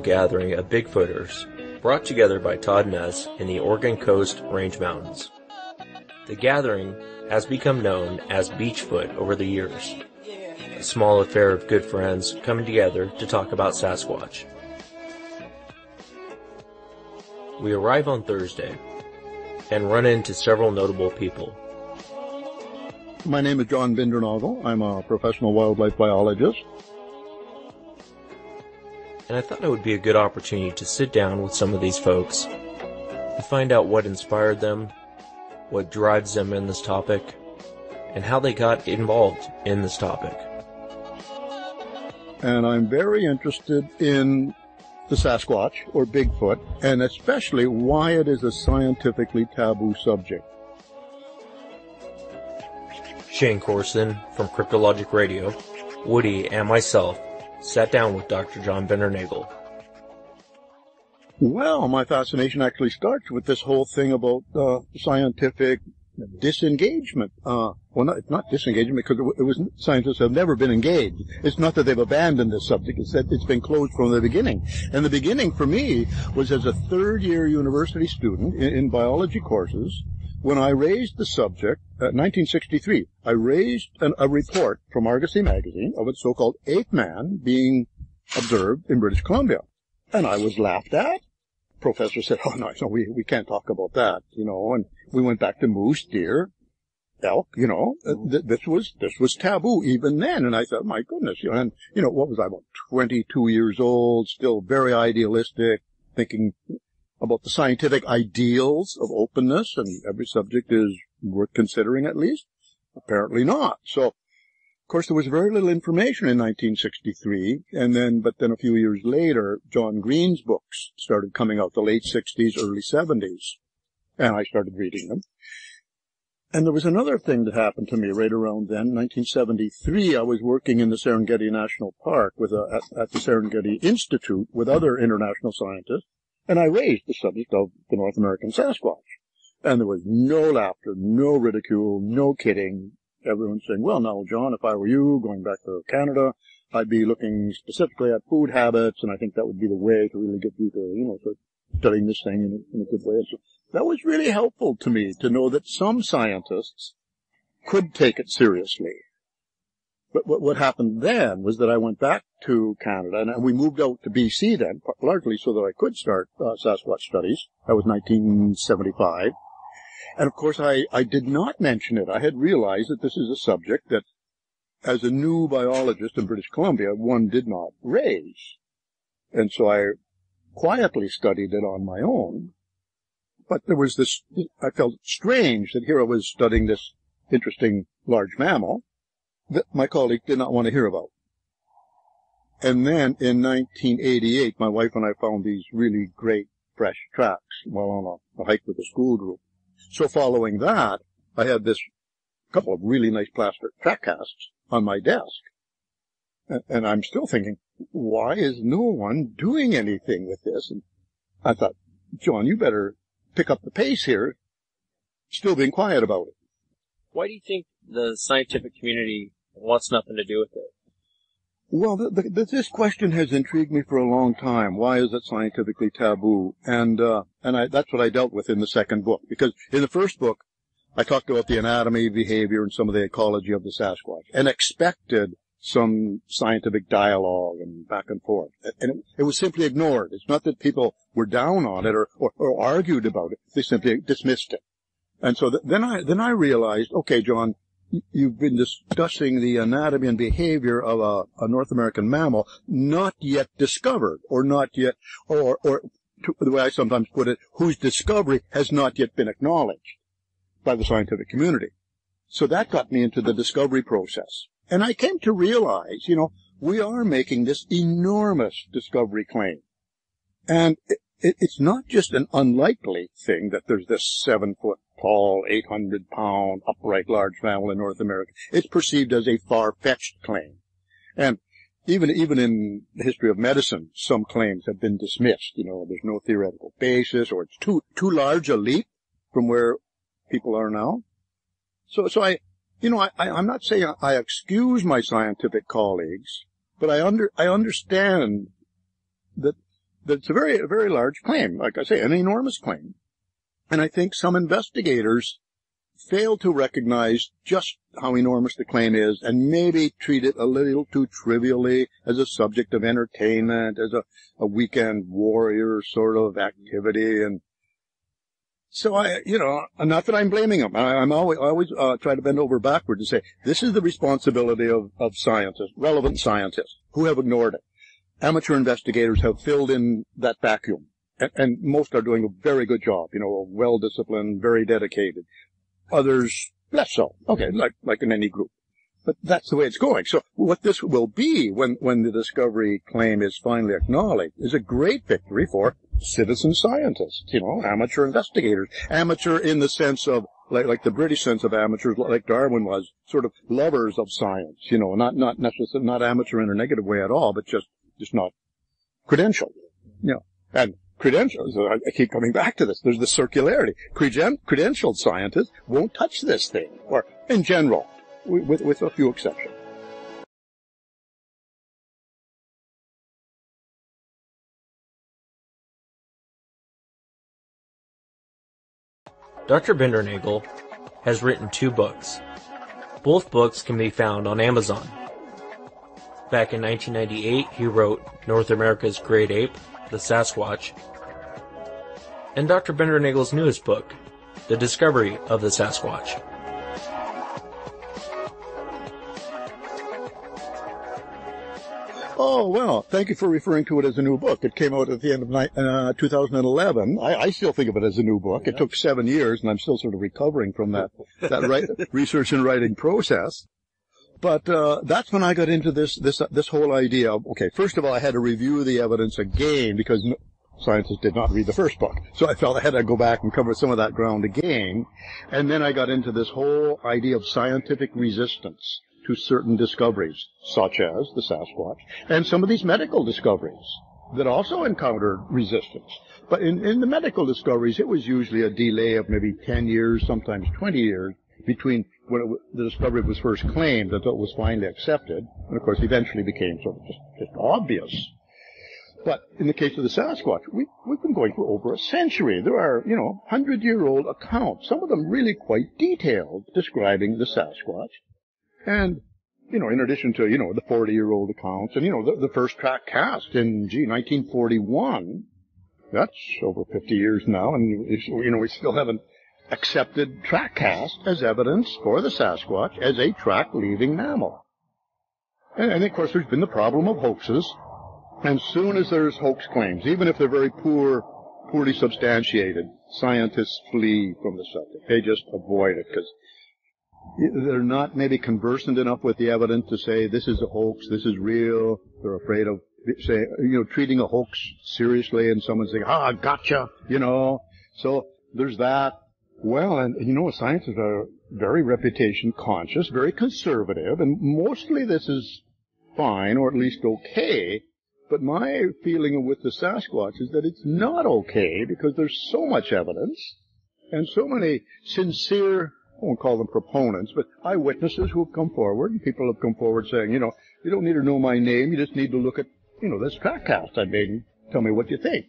gathering of Bigfooters brought together by Todd Ness in the Oregon Coast Range Mountains. The gathering has become known as Beachfoot over the years, a small affair of good friends coming together to talk about Sasquatch. We arrive on Thursday and run into several notable people. My name is John Bindernagel. I'm a professional wildlife biologist. And I thought it would be a good opportunity to sit down with some of these folks and find out what inspired them, what drives them in this topic, and how they got involved in this topic. And I'm very interested in the Sasquatch, or Bigfoot, and especially why it is a scientifically taboo subject. Shane Corson from Cryptologic Radio, Woody, and myself sat down with Dr. John Bindernagel. Well, my fascination actually starts with this whole thing about scientific disengagement. Well, not disengagement, because scientists have never been engaged. It's not that they've abandoned this subject, it's that it's been closed from the beginning. And the beginning for me was as a third-year university student in biology courses, when I raised the subject, 1963, I raised a report from Argosy magazine of a so-called ape man being observed in British Columbia. And I was laughed at. Professor said, oh, no, we can't talk about that, and we went back to moose, deer, elk, this was taboo even then. And I thought, my goodness, and, what was I, about 22 years old, still very idealistic, thinking about the scientific ideals of openness, and every subject is worth considering at least? Apparently not. So, of course, there was very little information in 1963, but then a few years later, John Green's books started coming out, the late 60s, early 70s, and I started reading them. And there was another thing that happened to me right around then, 1973. I was working in the Serengeti National Park at the Serengeti Institute with other international scientists, and I raised the subject of the North American Sasquatch. And there was no laughter, no ridicule, no kidding. Everyone's saying, well, now, John, if I were you, going back to Canada, I'd be looking specifically at food habits, and I think that would be the way to really get you to, start studying this thing in a good way. So that was really helpful to me to know that some scientists could take it seriously. But what happened then was that I went back to Canada, and we moved out to BC then, largely so that I could start Sasquatch studies. That was 1975. And, of course, I did not mention it. I had realized that this is a subject that, as a new biologist in British Columbia, one did not raise. And so I quietly studied it on my own. But there was this, I felt strange that here I was studying this interesting large mammal that my colleague did not want to hear about. And then in 1988, my wife and I found these really great fresh tracks while on a hike with a school group. So following that, I had this couple of really nice plaster track casts on my desk. And I'm still thinking, why is no one doing anything with this? And I thought, John, you better pick up the pace here, still being quiet about it. Why do you think the scientific community wants nothing to do with it? Well, this question has intrigued me for a long time. Why is it scientifically taboo? And that's what I dealt with in the second book. Because in the first book, I talked about the anatomy, behavior, and some of the ecology of the Sasquatch, and expected some scientific dialogue and back and forth. And it was simply ignored. It's not that people were down on it or argued about it. They simply dismissed it. And so then I realized, okay, John, you've been discussing the anatomy and behavior of a North American mammal not yet discovered, or not yet, or the way I sometimes put it, whose discovery has not yet been acknowledged by the scientific community. So that got me into the discovery process. And I came to realize, we are making this enormous discovery claim. And it's not just an unlikely thing that there's this 7-foot tall, 800-pound, upright large mammal in North America. It's perceived as a far-fetched claim. And even in the history of medicine, some claims have been dismissed. There's no theoretical basis, or it's too large a leap from where people are now. So I'm not saying I excuse my scientific colleagues, but I understand that That's a very, very large claim. Like I say, an enormous claim. And I think some investigators fail to recognize just how enormous the claim is and maybe treat it a little too trivially as a subject of entertainment, as a weekend warrior sort of activity. And so not that I'm blaming them. I'm always try to bend over backward to say this is the responsibility of scientists, relevant scientists, who have ignored it. Amateur investigators have filled in that vacuum, and most are doing a very good job, well-disciplined, very dedicated. Others, less so. Okay, like in any group. But that's the way it's going. So what this will be when the discovery claim is finally acknowledged is a great victory for citizen scientists, amateur investigators. Amateur in the sense of, like the British sense of amateurs, like Darwin was, sort of lovers of science, not necessarily, not amateur in a negative way at all, but just not credentialed, and credentials, I keep coming back to this. There's the circularity. Credentialed scientists won't touch this thing, or in general, with a few exceptions. Dr. Bindernagel has written 2 books. Both books can be found on Amazon. Back in 1998, he wrote North America's Great Ape, the Sasquatch, and Dr. Bindernagel's newest book, The Discovery of the Sasquatch. Oh, well, thank you for referring to it as a new book. It came out at the end of 2011. I still think of it as a new book. It took 7 years, and I'm still sort of recovering from that research and writing process. But that's when I got into this whole idea of, okay, first of all, I had to review the evidence again because scientists did not read the first book. So I felt I had to go back and cover some of that ground again. And then I got into this whole idea of scientific resistance to certain discoveries, such as the Sasquatch, and some of these medical discoveries that also encountered resistance. But in the medical discoveries, it was usually a delay of maybe 10 years, sometimes 20 years, between when the discovery was first claimed until it was finally accepted, and of course eventually became sort of just obvious. But in the case of the Sasquatch, we've been going for over a century. There are, 100-year-old accounts, some of them really quite detailed, describing the Sasquatch. And, in addition to, the 40-year-old accounts, and, the first track cast in, 1941, that's over 50 years now, and, we still haven't accepted track cast as evidence for the Sasquatch as a track-leaving mammal. And of course, there's been the problem of hoaxes. And soon as there's hoax claims, even if they're very poorly substantiated, scientists flee from the subject. They just avoid it because they're not maybe conversant enough with the evidence to say this is a hoax, this is real. They're afraid of treating a hoax seriously and someone saying, gotcha, So there's that. Well, and scientists are very reputation conscious, very conservative, and mostly this is fine, or at least okay. But my feeling with the Sasquatch is that it's not okay because there's so much evidence and so many sincere, I won't call them proponents, but eyewitnesses who have come forward, and people have come forward saying, you don't need to know my name, you just need to look at, this track cast I made and tell me what you think.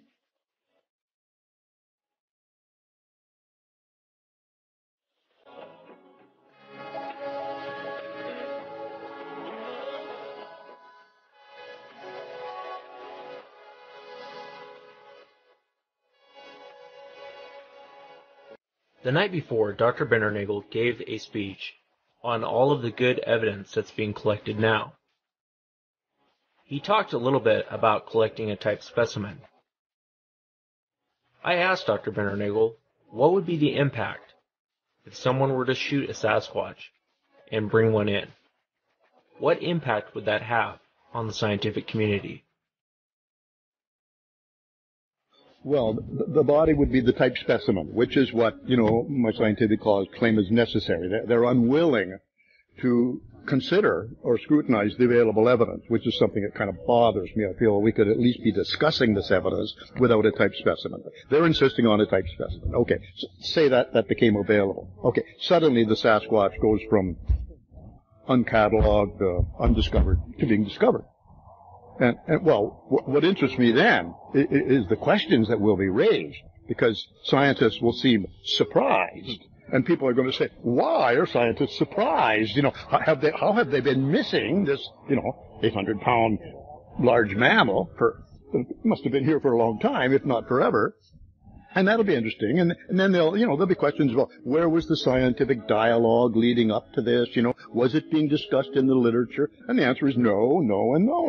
The night before, Dr. Bindernagel gave a speech on all of the good evidence that's being collected now. He talked a little bit about collecting a type specimen. I asked Dr. Bindernagel what would be the impact if someone were to shoot a Sasquatch and bring one in. What impact would that have on the scientific community? Well, the body would be the type specimen, which is what, my scientific claim is necessary. They're unwilling to consider or scrutinize the available evidence, which is something that kind of bothers me. I feel we could at least be discussing this evidence without a type specimen. They're insisting on a type specimen. Okay, so say that became available. Okay, suddenly the Sasquatch goes from uncatalogued, undiscovered, to being discovered. And well, what interests me then is the questions that will be raised, because scientists will seem surprised. And people are going to say, why are scientists surprised? How have they been missing this, 800-pound large mammal it must have been here for a long time, if not forever. And that'll be interesting. And then there'll be questions about where was the scientific dialogue leading up to this? Was it being discussed in the literature? And the answer is no, no, and no.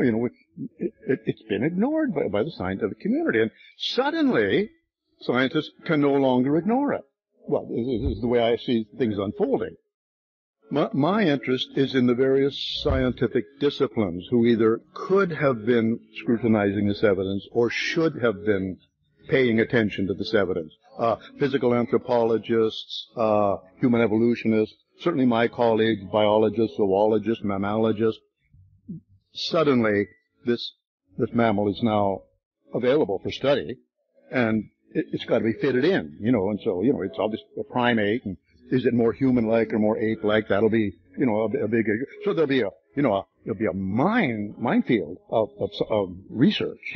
It's been ignored by the scientific community. And suddenly, scientists can no longer ignore it. Well, this is the way I see things unfolding. My interest is in the various scientific disciplines who either could have been scrutinizing this evidence or should have been paying attention to this evidence. Physical anthropologists, human evolutionists, certainly my colleagues, biologists, zoologists, mammalogists. Suddenly, this mammal is now available for study, and it's got to be fitted in, and so, it's obviously a primate, and is it more human-like or more ape-like? That'll be, a big, so there'll be a minefield of research,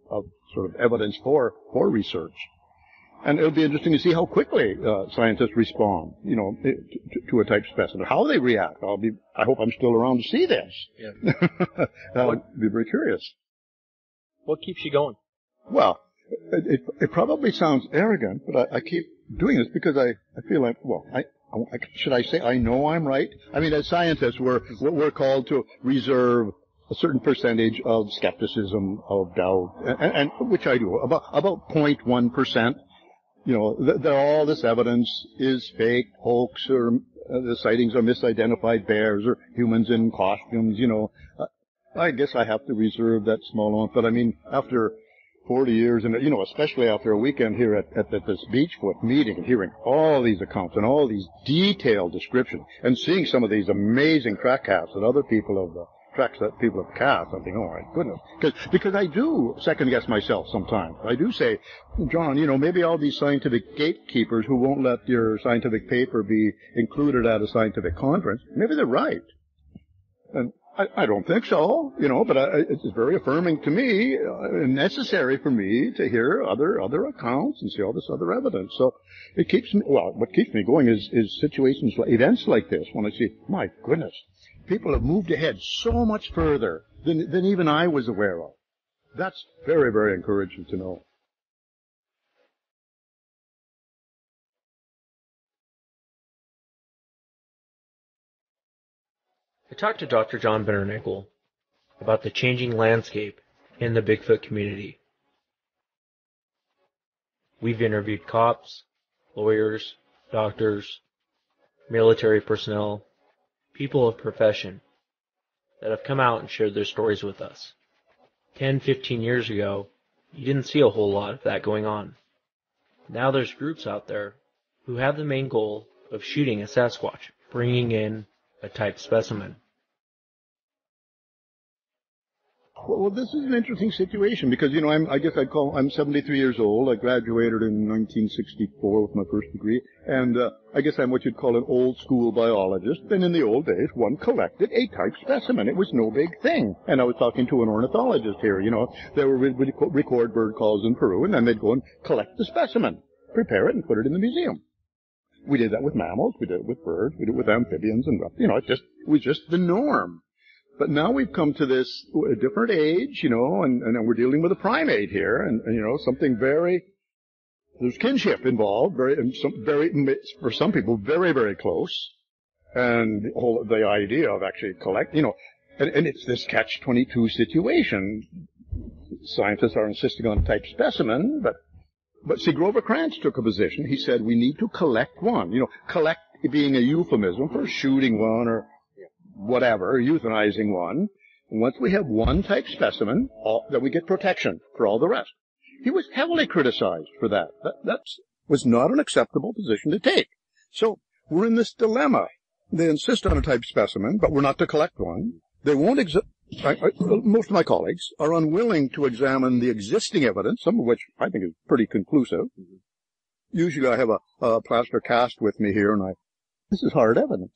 of sort of evidence for research. And it'll be interesting to see how quickly scientists respond, to a type specimen, how they react. I hope I'm still around to see this. Yeah. I'll be very curious. What keeps you going? Well, it probably sounds arrogant, but I keep doing this because I feel like, should I say I know I'm right? I mean, as scientists, we're called to reserve a certain percentage of skepticism, of doubt, and which I do, about 0.1%. That all this evidence is fake, hoax, or the sightings are misidentified bears or humans in costumes. I guess I have to reserve that small amount. But I mean, after 40 years, and especially after a weekend here at this Bigfoot meeting, and hearing all these accounts and all these detailed descriptions, and seeing some of these amazing track casts that other people have tracks that people have cast, I think, oh my goodness, because I do second guess myself sometimes. I do say, John, maybe all these scientific gatekeepers who won't let your scientific paper be included at a scientific conference, maybe they're right. And I don't think so, but it's very affirming to me, and necessary for me to hear other accounts and see all this other evidence. So it keeps me, what keeps me going is situations, events like this, when I see, my goodness, people have moved ahead so much further than even I was aware of. That's very, very encouraging to know. I talked to Dr. John Bennernickel about the changing landscape in the Bigfoot community. We've interviewed cops, lawyers, doctors, military personnel, people of profession that have come out and shared their stories with us. 10, 15 years ago, you didn't see a whole lot of that going on. Now there's groups out there who have the main goal of shooting a Sasquatch, bringing in a type specimen. Well, this is an interesting situation because, I'm 73 years old. I graduated in 1964 with my first degree. And I guess I'm what you'd call an old school biologist. And in the old days, one collected a type specimen. It was no big thing. And I was talking to an ornithologist here, They would record bird calls in Peru, and then they'd go and collect the specimen, prepare it, and put it in the museum. We did that with mammals. We did it with birds. We did it with amphibians. And, it was just the norm. But now we've come to this different age, and we're dealing with a primate here, and something there's kinship involved, for some people, very, very close. And the idea of actually and it's this catch-22 situation. Scientists are insisting on type specimen, but see, Grover Krantz took a position. He said we need to collect one, collect being a euphemism for shooting one or whatever, euthanizing one. And once we have one type specimen, then we get protection for all the rest. He was heavily criticized for that. That was not an acceptable position to take. So we're in this dilemma. They insist on a type specimen, but we're not to collect one. They won't most of my colleagues are unwilling to examine the existing evidence, some of which I think is pretty conclusive. Usually I have a plaster cast with me here, and this is hard evidence,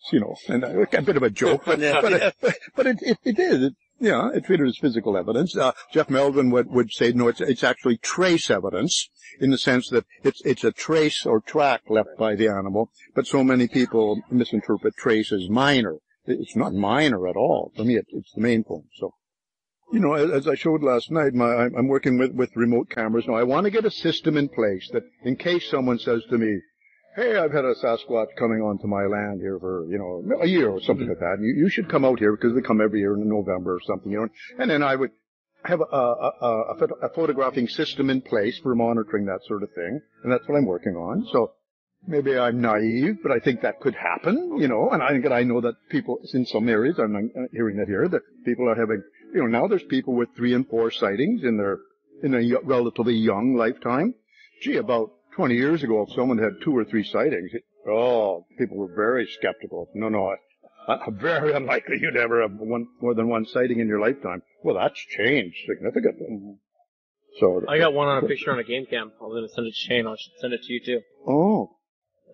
and a bit of a joke, but it is. Yeah, it's treated as physical evidence. Jeff Melvin would say, no, it's actually trace evidence, in the sense that it's a trace or track left by the animal, but so many people misinterpret trace as minor. It's not minor at all. For me, it's the main point. So, as I showed last night, I'm working with remote cameras. Now, I want to get a system in place that, in case someone says to me, hey, I've had a Sasquatch coming onto my land here for, a year or something like that. And you should come out here, because they come every year in November or something, And then I would have a photographing system in place for monitoring that sort of thing. And that's what I'm working on. So maybe I'm naive, but I think that could happen, And I know that people, in some areas, I'm not hearing that here, that people are having, now there's people with 3 and 4 sightings in a relatively young lifetime. Gee, about 20 years ago, if someone had 2 or 3 sightings, people were very skeptical. No, very unlikely you'd ever have more than one sighting in your lifetime. Well, that's changed significantly. Mm-hmm. So I got one on a picture on a game cam. I'm going to send it to Shane. I should send it to you too. Oh.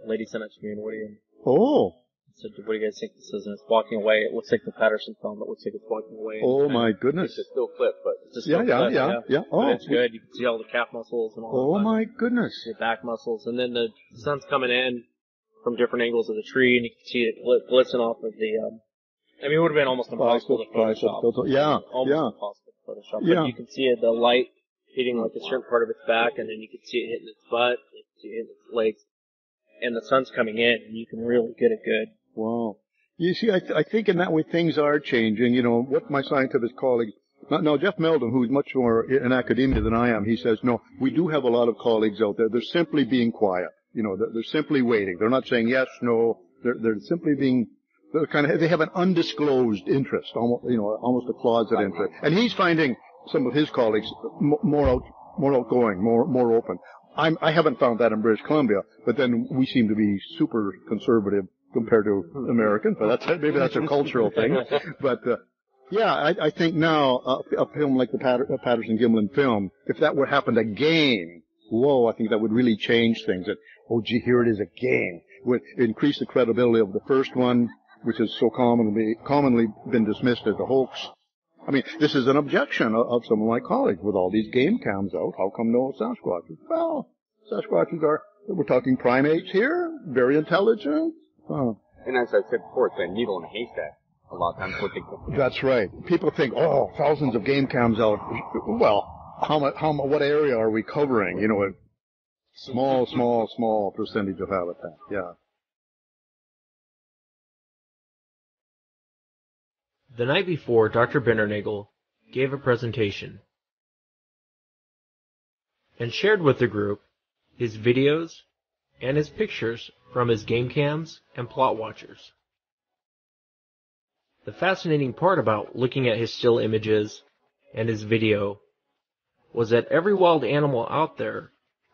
The lady sent it to me and Woody. Oh. Said, what do you guys think this is? And it's walking away. It looks like the Patterson film. It looks like it's walking away. Oh my goodness. It's a still clip, but it's a still clip. Yeah. Oh. But it's good. You can see all the calf muscles and all that. Oh my goodness. The back muscles. And then the sun's coming in from different angles of the tree, and you can see it blitzing off of the, it would have been almost impossible to Photoshop. Yeah. Almost impossible to Photoshop. But you can see the light hitting like a certain part of its back, and then you can see it hitting its butt, you can see it hitting its legs, and the sun's coming in, and you can really get it good. Wow. You see, I think in that way things are changing. What my scientific colleagues, now Jeff Meldon, who's much more in academia than I am, he says, no, we do have a lot of colleagues out there. They're simply being quiet. They're simply waiting. They're not saying yes, no. They're simply being, they have an undisclosed interest, almost a closet interest. And he's finding some of his colleagues more outgoing, more open. I haven't found that in British Columbia, but then we seem to be super conservative compared to Americans, but maybe that's a cultural thing. But, I think now, a film like the Patterson-Gimlin film, if that were happened again, I think that would really change things. That, here it is again. Would increase the credibility of the first one, which has so commonly been dismissed as a hoax. This is an objection of some of my colleagues with all these game cams out. How come no Sasquatches? Well, Sasquatches we're talking primates here, very intelligent. And as I said before, it's a needle in a haystack. A lot of times what they think. That's right. People think, thousands of game cams out. Well, what area are we covering? A small percentage of habitat. Yeah. The night before, Dr. Bindernagel gave a presentation and shared with the group his videos and his pictures from his game cams and plot watchers. The fascinating part about looking at his still images and his video was that every wild animal out there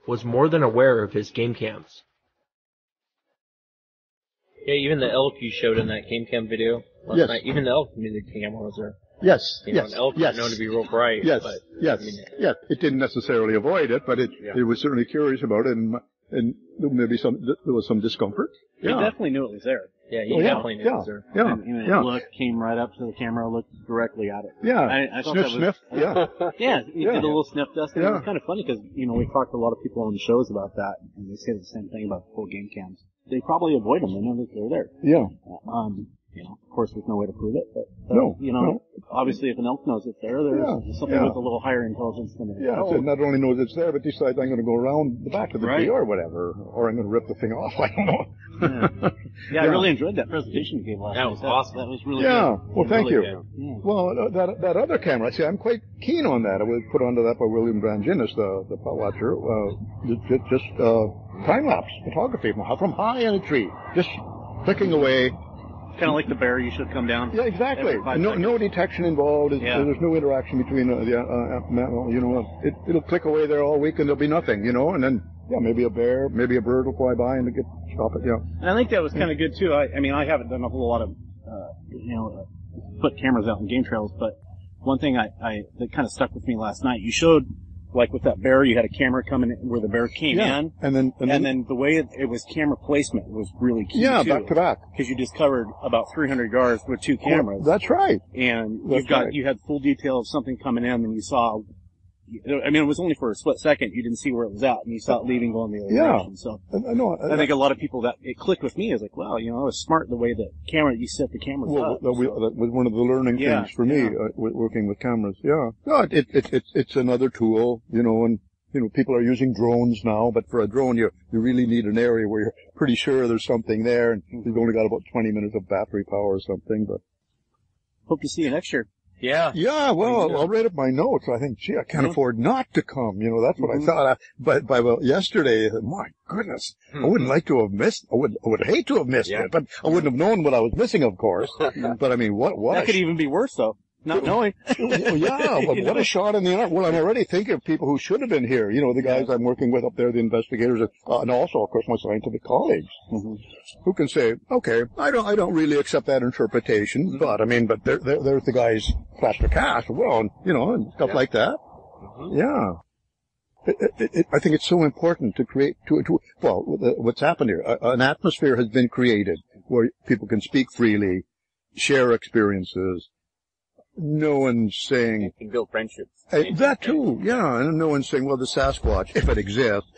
was more than aware of his game cams. Yeah, even the elk you showed in that game cam video last night, even the elk knew the camera was there. Yes, An elk is known to be real bright. Yes, but, yes. It didn't necessarily avoid it, but it was certainly curious about it, and maybe there was some discomfort. He definitely knew it was there. Yeah, he definitely knew it was there. Yeah, and it looked, came right up to the camera, looked directly at it. Yeah, I thought sniff. Yeah, he did a little sniff dust, and it was kind of funny because, we've talked to a lot of people on the shows about that, and they say the same thing about the full game cams. They probably avoid them. They know that they're there. Yeah. Of course, there's no way to prove it, but, no. Obviously if an elk knows it's there, there's something with a little higher intelligence than it. Yeah, so not only knows it's there, but decides I'm going to go around the back of the tree or whatever, or I'm going to rip the thing off. I don't know. I really enjoyed that presentation you gave last night. That was awesome. That was really good. Well, thank you. Yeah. Well, that other camera, I'm quite keen on that. It was put onto that by William Branginis, the pot watcher, just time-lapse photography from high in a tree, just clicking away. Kind of like the bear, you should come down. Yeah, exactly. No detection involved. There's no interaction between it'll click away there all week and there'll be nothing, and then maybe a bear, maybe a bird will fly by and stop it. And I think that was kind of good too. I haven't done a whole lot of put cameras out in game trails, but one thing that kind of stuck with me last night, you showed like with that bear, you had a camera coming in where the bear came in. And then the way it was camera placement was really key, yeah, too. back to back. Because you just covered about 300 yards with 2 cameras. That's right. And you had full detail of something coming in, and you saw, I mean, it was only for a split second. You didn't see where it was at, and you saw it leaving, going the other direction. So I think a lot of people that it clicked with me is like, wow, you know, it was smart the way that you set the cameras up. That was one of the learning things for me, working with cameras. Yeah. No, it's another tool, you know, and, you know, people are using drones now, but for a drone, you really need an area where you're pretty sure there's something there, and you've only got about 20 minutes of battery power or something, but. Hope to see you next year. Yeah. Yeah, well, I'll write up my notes. I think, gee, I can't afford not to come. You know, that's what I thought. But yesterday, my goodness, I wouldn't like to have missed, I would hate to have missed it, but I wouldn't have known what I was missing, of course. But I mean, what? That could even be worse, though. Not knowing. Yeah, but what a shot in the arm. Well, I'm already thinking of people who should have been here. You know, the guys I'm working with up there, the investigators, and also, of course, my scientific colleagues, who can say, okay, I don't really accept that interpretation, but I mean, but there's the guys, plaster cast, well, and, you know, and stuff like that. Yeah. I think it's so important to create, well, what's happened here, an atmosphere has been created where people can speak freely, share experiences. No one's saying... You can build friendships. That too, yeah. And no one's saying, well, the Sasquatch, if it exists,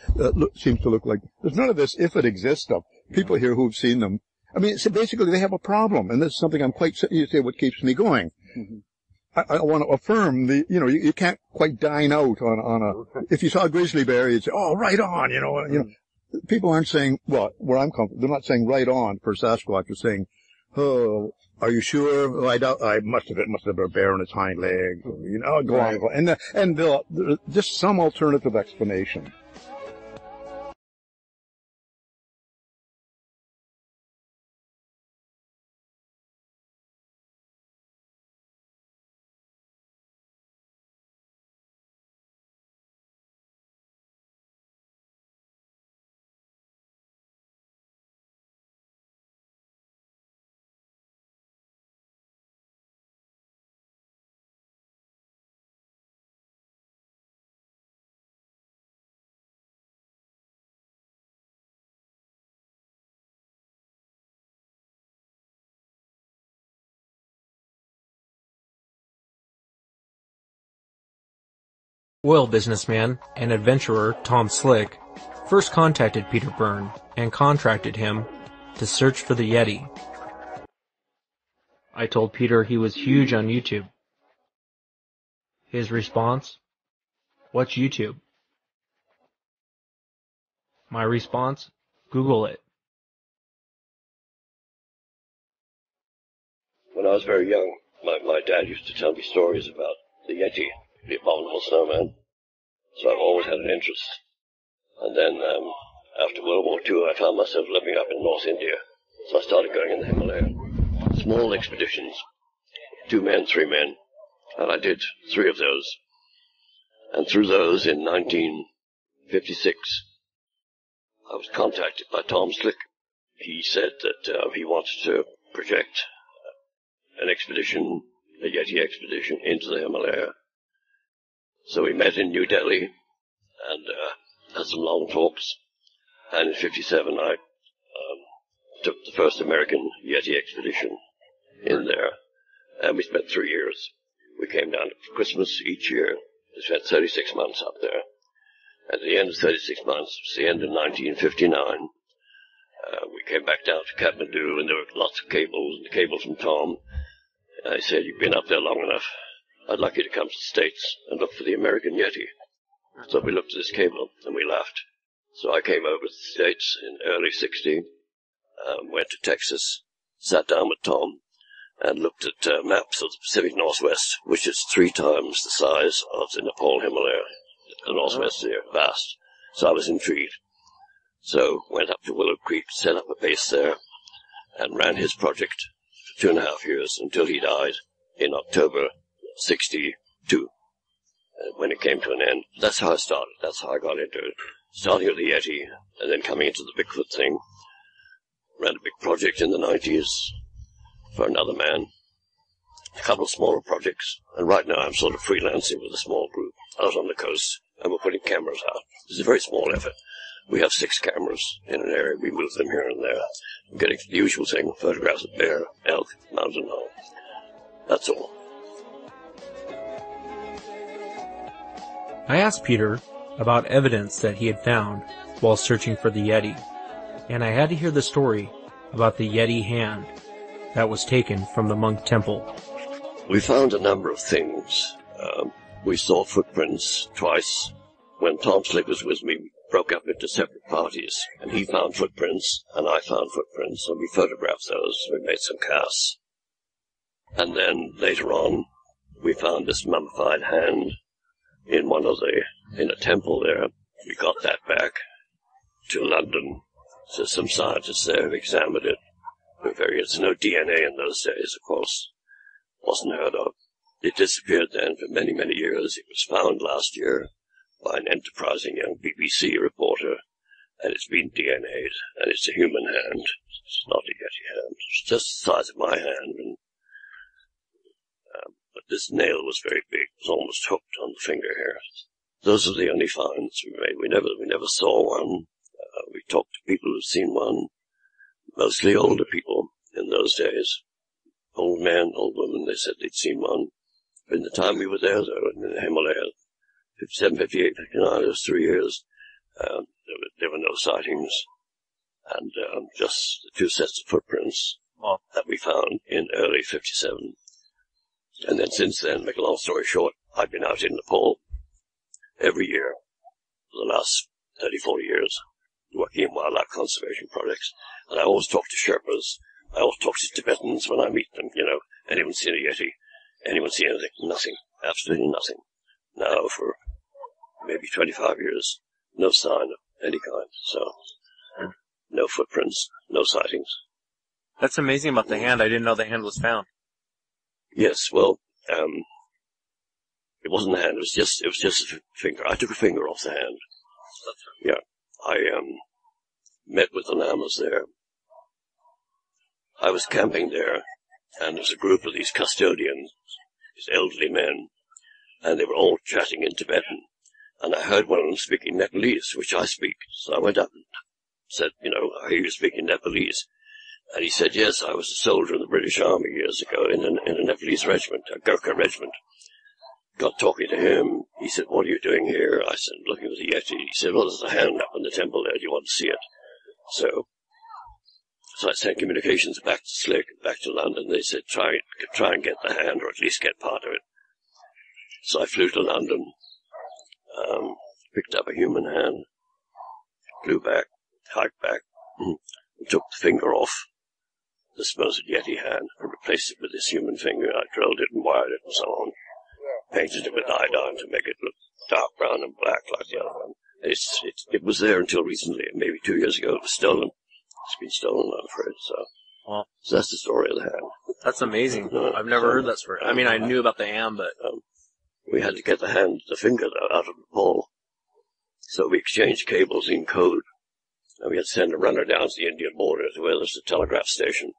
seems to look like... There's none of this if it exists stuff. People here who've seen them, I mean, so basically they have a problem. And this is something I'm quite... You say what keeps me going. I want to affirm you know, you can't quite dine out on a... If you saw a grizzly bear, you'd say, oh, right on, you know. People aren't saying, well, where I'm comfortable, they're not saying right on for Sasquatch. They're saying, oh... Are you sure? Oh, I doubt. It must have been a bear on its hind leg. You know, go on. And just some alternative explanation. Oil businessman and adventurer Tom Slick first contacted Peter Byrne and contracted him to search for the Yeti. I told Peter he was huge on YouTube. His response? What's YouTube? My response? Google it. When I was very young, my dad used to tell me stories about the Yeti, the abominable snowman. So I've always had an interest. And then, after World War II, I found myself living up in North India. So I started going in the Himalaya. Small expeditions, 2 men, 3 men. And I did 3 of those. And through those, in 1956, I was contacted by Tom Slick. He said that he wanted to project an expedition, a Yeti expedition, into the Himalaya. So we met in New Delhi and had some long talks. And in 57, I took the first American Yeti expedition in there. And we spent 3 years. We came down for Christmas each year. We spent 36 months up there. At the end of 36 months, it was the end of 1959, we came back down to Kathmandu, and there were lots of cables, and the cable from Tom. And I said, you've been up there long enough. I'd like you to come to the States and look for the American Yeti. So we looked at this cable, and we laughed. So I came over to the States in early 60, went to Texas, sat down with Tom, and looked at maps of the Pacific Northwest, which is 3 times the size of the Nepal Himalaya. The Northwest there, vast. So I was intrigued. So went up to Willow Creek, set up a base there, and ran his project for 2.5 years until he died in October 62. When it came to an end, that's how I started. That's how I got into it. Starting with the Yeti, and then coming into the Bigfoot thing. Ran a big project in the 90s for another man. A couple of smaller projects, and right now I'm sort of freelancing with a small group out on the coast and we're putting cameras out. It's a very small effort. We have 6 cameras in an area. We move them here and there. I'm getting the usual thing, photographs of bear, elk, mountain lion. That's all. I asked Peter about evidence that he had found while searching for the Yeti, and I had to hear the story about the Yeti hand that was taken from the monk temple. We found a number of things. We saw footprints twice. When Tom Slick was with me, we broke up into separate parties, and he found footprints, and I found footprints, and we photographed those. We made some casts. And then later on, we found this mummified hand in a temple there. We got that back to London. So some scientists there have examined it. There's no DNA in those days, of course. Wasn't heard of. It disappeared then for many, many years. It was found last year by an enterprising young BBC reporter, and it's been DNA'd, and it's a human hand. It's not a Yeti hand. It's just the size of my hand, and but this nail was very big. It was almost hooked on the finger here. Those are the only finds we made. We never saw one. We talked to people who've seen one, mostly older people in those days. Old men, old women, they said they'd seen one. In the time we were there, though, in the Himalayas, 57, 58, 59, it was 3 years, there were no sightings, and just the 2 sets of footprints that we found in early 57. And then since then, make a long story short, I've been out in Nepal every year for the last 30, 40 years, working in wildlife conservation projects. And I always talk to Sherpas. I always talk to Tibetans when I meet them. Anyone seen a Yeti? Anyone seen anything? Nothing. Absolutely nothing. Now, for maybe 25 years, no sign of any kind. So, no footprints, no sightings. That's amazing about the hand. I didn't know the hand was found. Yes, well, it wasn't a hand. It was just a finger. I took a finger off the hand. Yeah, I met with the lamas there. I was camping there, and there was a group of these custodians, these elderly men, and they were all chatting in Tibetan. And I heard one of them speaking Nepalese, which I speak. So I went up and said, I hear you speaking Nepalese. And he said, yes, I was a soldier in the British Army years ago in a Nepalese regiment, a Gurkha regiment. Got talking to him. He said, what are you doing here? I said, looking for the Yeti. He said, well, there's a hand up in the temple there. Do you want to see it? So I sent communications back to Slick, back to London. They said, try and get the hand, or at least get part of it. So I flew to London, picked up a human hand, flew back, hiked back, and took the finger off the supposed Yeti hand and replaced it with this human finger. I drilled it and wired it and so on. Painted it with iodine to make it look dark brown and black like the other one. It was there until recently, maybe 2 years ago. It was stolen. It's been stolen, I'm afraid. So that's the story of the hand. That's amazing. I've never heard that story. I mean, I knew about the hand, but we had to get the finger out of the pole. So we exchanged cables in code. And we had to send a runner down to the Indian border to where there's a telegraph station.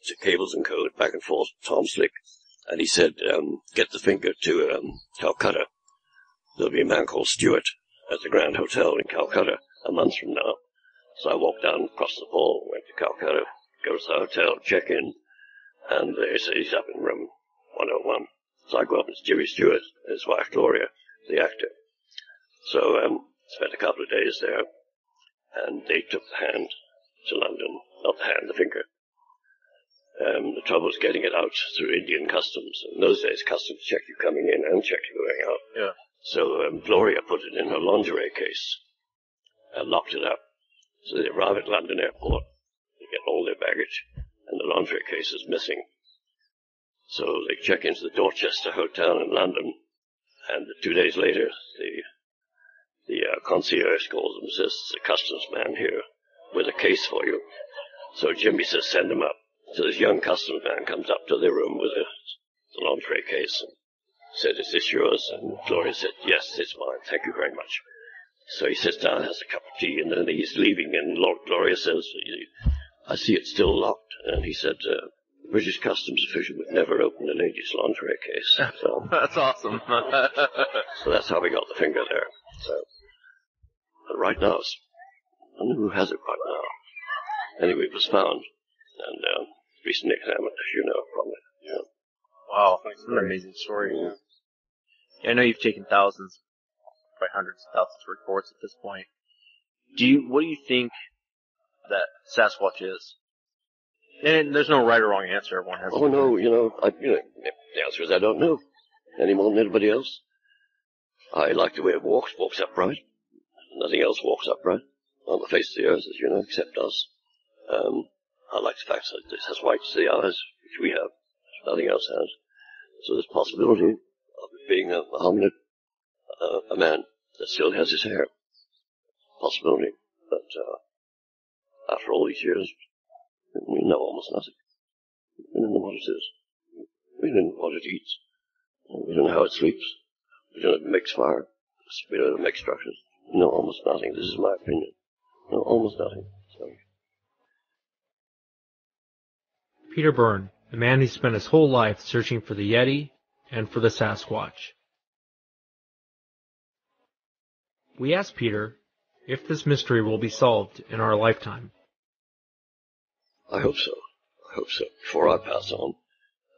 To cables and code, back and forth, Tom Slick. And he said, get the finger to Calcutta. There'll be a man called Stewart at the Grand Hotel in Calcutta a month from now. So I walked down across the hall, went to Calcutta, go to the hotel, check in, and they said he's up in room 101. So I go up and it's Jimmy Stewart and his wife Gloria, the actor. So spent a couple of days there, and they took the hand to London. Not the hand, the finger. The trouble was getting it out through Indian customs. In those days, customs checked you coming in and checked you going out. Yeah. So Gloria put it in her lingerie case and locked it up. So they arrive at London airport, they get all their baggage, and the lingerie case is missing. So they check into the Dorchester Hotel in London, and 2 days later, the concierge calls them and says, there's a customs man here with a case for you. So Jimmy says, send him up. So this young customs man comes up to their room with the lingerie case and said, is this yours? And Gloria said, yes, it's mine. Thank you very much. So he sits down, has a cup of tea, and then he's leaving, and Gloria says, I see it's still locked. And he said, British customs official would never open a lady's lingerie case. So That's awesome. so that's how we got the finger there. So, but right now, I don't know who has it right now. Anyway, it was found and recently examined, as you know, probably. Yeah. Wow, that's an amazing story. Yeah. I know you've taken thousands, probably hundreds of thousands of reports at this point. What do you think that Sasquatch is? And there's no right or wrong answer. Everyone has. Oh no, the answer is I don't know any more than anybody else. I like the way it walks upright. Nothing else walks upright on the face of the earth, as you know, except us. I like the fact that it has white to the eyes, which we have. Nothing else has. So there's possibility of it being a hominid, a man that still has his hair. Possibility. But after all these years, we know almost nothing. We don't know what it is. We don't know what it eats. We don't know how it sleeps. We don't know if it makes fire. We don't know if it makes structures. We know almost nothing. This is my opinion. We know almost nothing. So. Peter Byrne, the man who spent his whole life searching for the Yeti and for the Sasquatch. We asked Peter if this mystery will be solved in our lifetime. I hope so. I hope so. Before I pass on.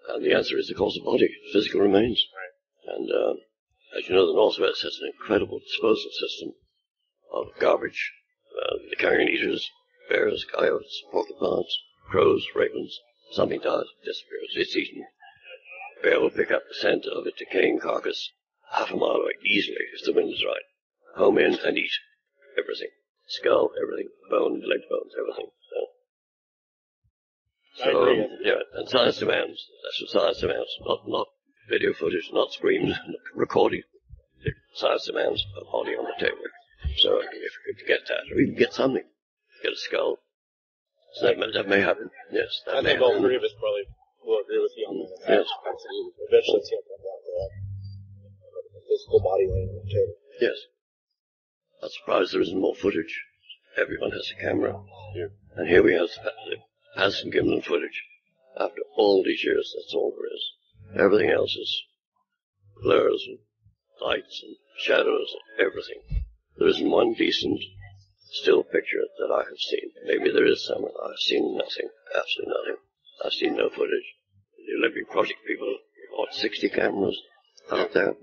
And the answer is, of course, the body, physical remains. Right. And as you know, the Northwest has an incredible disposal system of garbage. The carrion eaters, bears, coyotes, porcupines, crows, ravens. Something dies, disappears. It's eaten. A bear will pick up the scent of a decaying carcass half a mile away easily if the wind is right. Home in and eat everything. Skull, everything. Bone, leg bones, everything. So, yeah, and science demands. That's what science demands. Not video footage, not screams, not recording. Science demands a body on the table. So if you get that, or even get something, get a skull. So that may happen. Yes, that may happen. I think all three of us probably will agree with you on that. Yes. Absolutely. Eventually it's going to come down to that. A physical body laying on the table. Yes. I'm surprised there isn't more footage. Everyone has a camera. Yeah. And here we have the Hansen Gimlin footage. After all these years, that's all there is. Everything else is blurs and lights and shadows and everything. There isn't one decent still picture that I have seen. Maybe there is some. I've seen nothing. Absolutely nothing. I've seen no footage. The Olympic Project people bought 60 cameras out there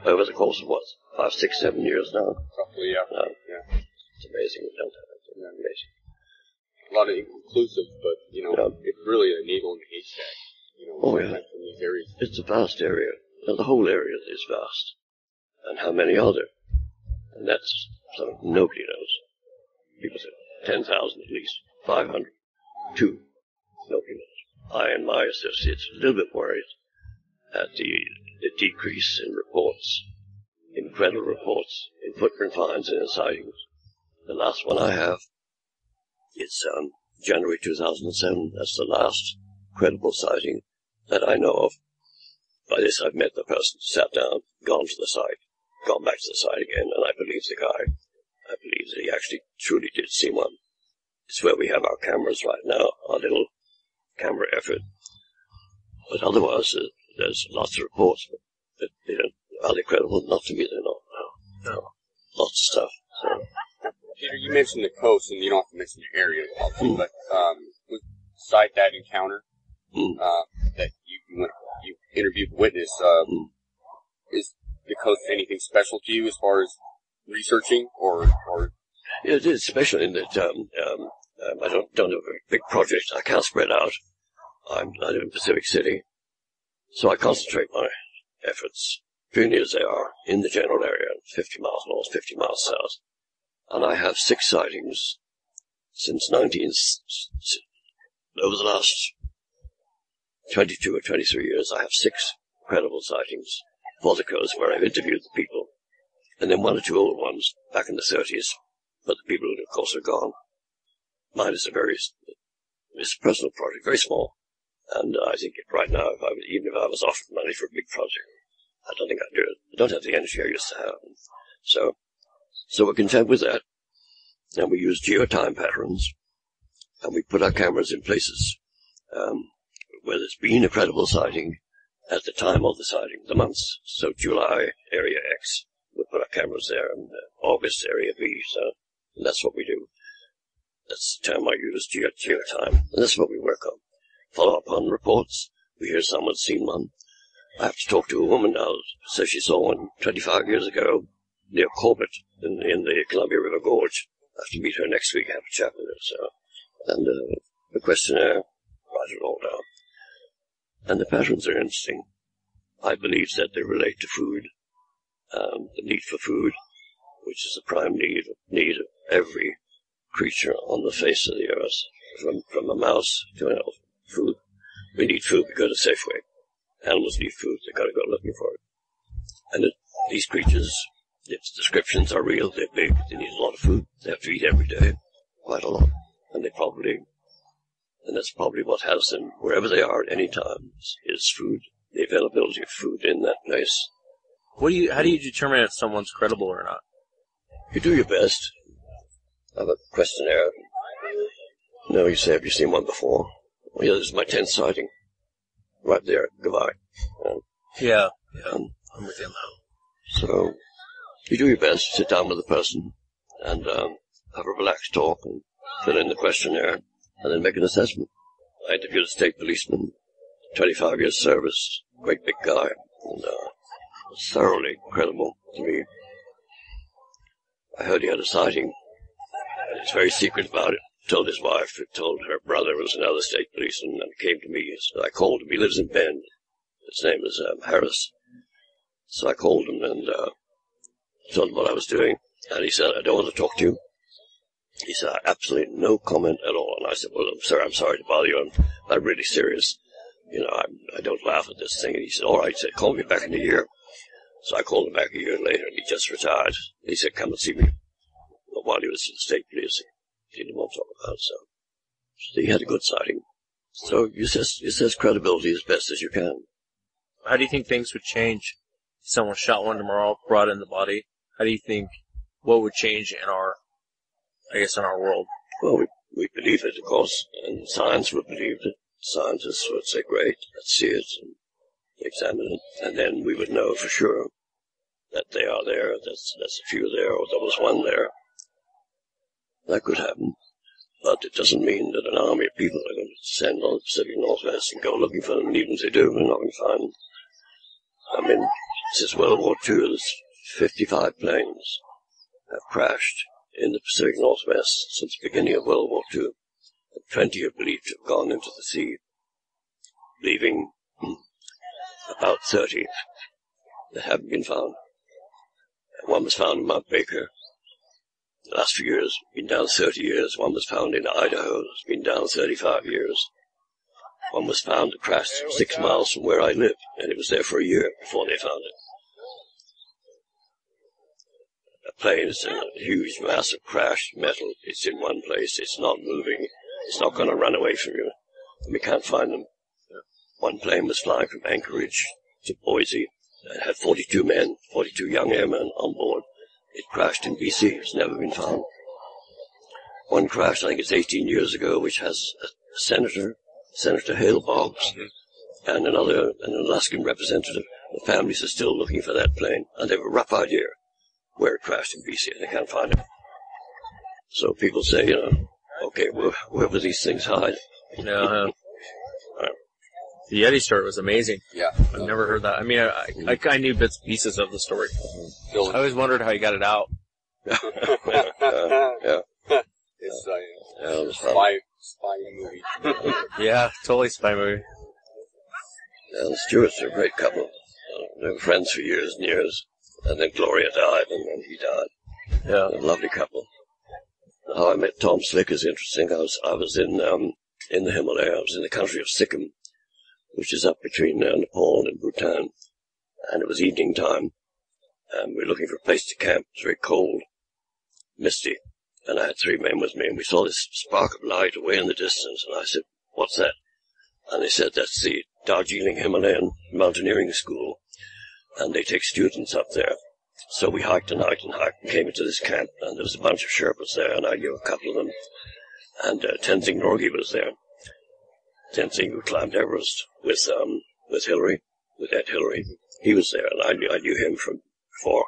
over the course of 5, 6, 7 years now. Roughly, yeah. Yeah. It's amazing. We don't have it. It's amazing. A lot of inconclusive, but, it's really a needle in a haystack. From these areas. It's a vast area. Now, the whole area is vast. And how many are there? And that's something nobody knows. People say 10,000 at least, 500, 2. Nobody knows. I and my associates are a little bit worried at the decrease in reports, incredible reports, in footprint finds and in sightings. The last one I have is January 2007. That's the last credible sighting that I know of. By this, I've met the person, sat down, gone to the site, gone back to the site again, and I believe the guy. I believe that he actually truly did see one. It's where we have our cameras right now, our little camera effort. But otherwise, there's lots of reports, but they don't, are they credible? Not to me, they're not. No. Lots of stuff. So. Peter, you mentioned the coast, and you don't have to mention the area, but beside that encounter that you interviewed the witness, is the coast anything special to you as far as researching or? Yeah, it is special in that I don't have a big project. I can't spread out. I live in Pacific City, so I concentrate my efforts, puny as they are, in the general area, 50 miles north, 50 miles south. And I have 6 sightings since over the last 22 or 23 years. I have 6 credible sightings for the coast where I've interviewed the people. And then 1 or 2 old ones back in the 30s, but the people, of course, are gone. Mine is it's a personal project, very small. And I think right now, even if I was offered money for a big project, I don't think I'd do it. I don't have the energy I used to have. So we're content with that. And we use geotime patterns. And we put our cameras in places where there's been a credible sighting at the time of the sighting, the months. So July, area X, we put our cameras there, and August, area B, so and that's what we do. That's the term I use, geotime, and that's what we work on. Follow up on reports. We hear someone's seen one. I have to talk to a woman now, says she saw one 25 years ago near Corbett in the Columbia River Gorge. I have to meet her next week, have a chat with her, so, and the questionnaire, write it all down. And the patterns are interesting. I believe that they relate to food, the need for food, which is the prime need of every creature on the face of the earth, from a mouse to food. We need food, we go to Safeway. Animals need food, they've got to go looking for it. And these creatures, its descriptions are real, they're big, they need a lot of food, they have to eat every day, quite a lot. And that's probably what has them, wherever they are at any time, is food, the availability of food in that place. How do you determine if someone's credible or not? You do your best. I have a questionnaire. No, you say, have you seen one before? Well, yeah, this is my 10th sighting. Right there, goodbye. Yeah, I'm with you now. So, you do your best, sit down with the person, and have a relaxed talk, and fill in the questionnaire, and then make an assessment. I interviewed a state policeman, 25 years service, great big guy, and thoroughly credible to me. I heard he had a sighting, and he's very secret about it. Told his wife, told her brother was another state policeman, and came to me. So I called him. He lives in Bend. His name is Harris. So I called him and told him what I was doing. And he said, I don't want to talk to you. He said, absolutely no comment at all. And I said, well, sir, I'm sorry to bother you. I'm really serious. You know, I don't laugh at this thing. And he said, all right. He said, call me back in a year. So I called him back a year later, and he just retired. He said, come and see me. But while he was in the state police, he didn't want to talk about it, so he had a good sighting. So you says credibility as best as you can. How do you think things would change if someone shot one tomorrow, brought in the body? How do you think, what would change in our world? Well, we believe it, of course, and science would believe it. Scientists would say, great, let's see it and examine it, and then we would know for sure that they are there, that's a few there, or there was one there. That could happen, but it doesn't mean that an army of people are going to descend on the Pacific Northwest and go looking for them, and even if they do, we're not going to find them. I mean, since World War II, there's 55 planes have crashed in the Pacific Northwest since the beginning of World War II, and 20 are believed to have gone into the sea, leaving about 30 that haven't been found. One was found in Mount Baker. The last few years, been down 30 years. One was found in Idaho. It's been down 35 years. One was found, crashed 6 miles from where I live, and it was there for a year before they found it. A plane is in a huge, massive crash, metal. It's in one place. It's not moving. It's not going to run away from you. And we can't find them. One plane was flying from Anchorage to Boise. It had 42 men, 42 young airmen on board. It crashed in BC. It's never been found. One crash, I think it's 18 years ago, which has a Senator Hale Boggs, and an Alaskan representative. The families are still looking for that plane, and they have a rough idea where it crashed in BC, and they can't find it. So people say, okay, where will these things hide? Yeah. The Yeti story was amazing. Yeah. I've never heard that. I mean, I knew bits and pieces of the story. I always wondered how he got it out. Yeah. It's a spy movie. Yeah, totally spy movie. Yeah, the Stewarts are a great couple. They were friends for years and years. And then Gloria died, and then he died. Yeah. A lovely couple. How I met Tom Slick is interesting. I was in the Himalaya. I was in the country of Sikkim, which is up between Nepal and Bhutan. And it was evening time. And we were looking for a place to camp. It was very cold, misty. And I had 3 men with me, and we saw this spark of light away in the distance. And I said, what's that? And they said, that's the Darjeeling Himalayan Mountaineering School. And they take students up there. So we hiked and came into this camp. And there was a bunch of Sherpas there, and I knew a couple of them. And Tenzing Norgay was there. Tenzing, who climbed Everest with Hillary, with Ed Hillary. He was there, and I knew him from before.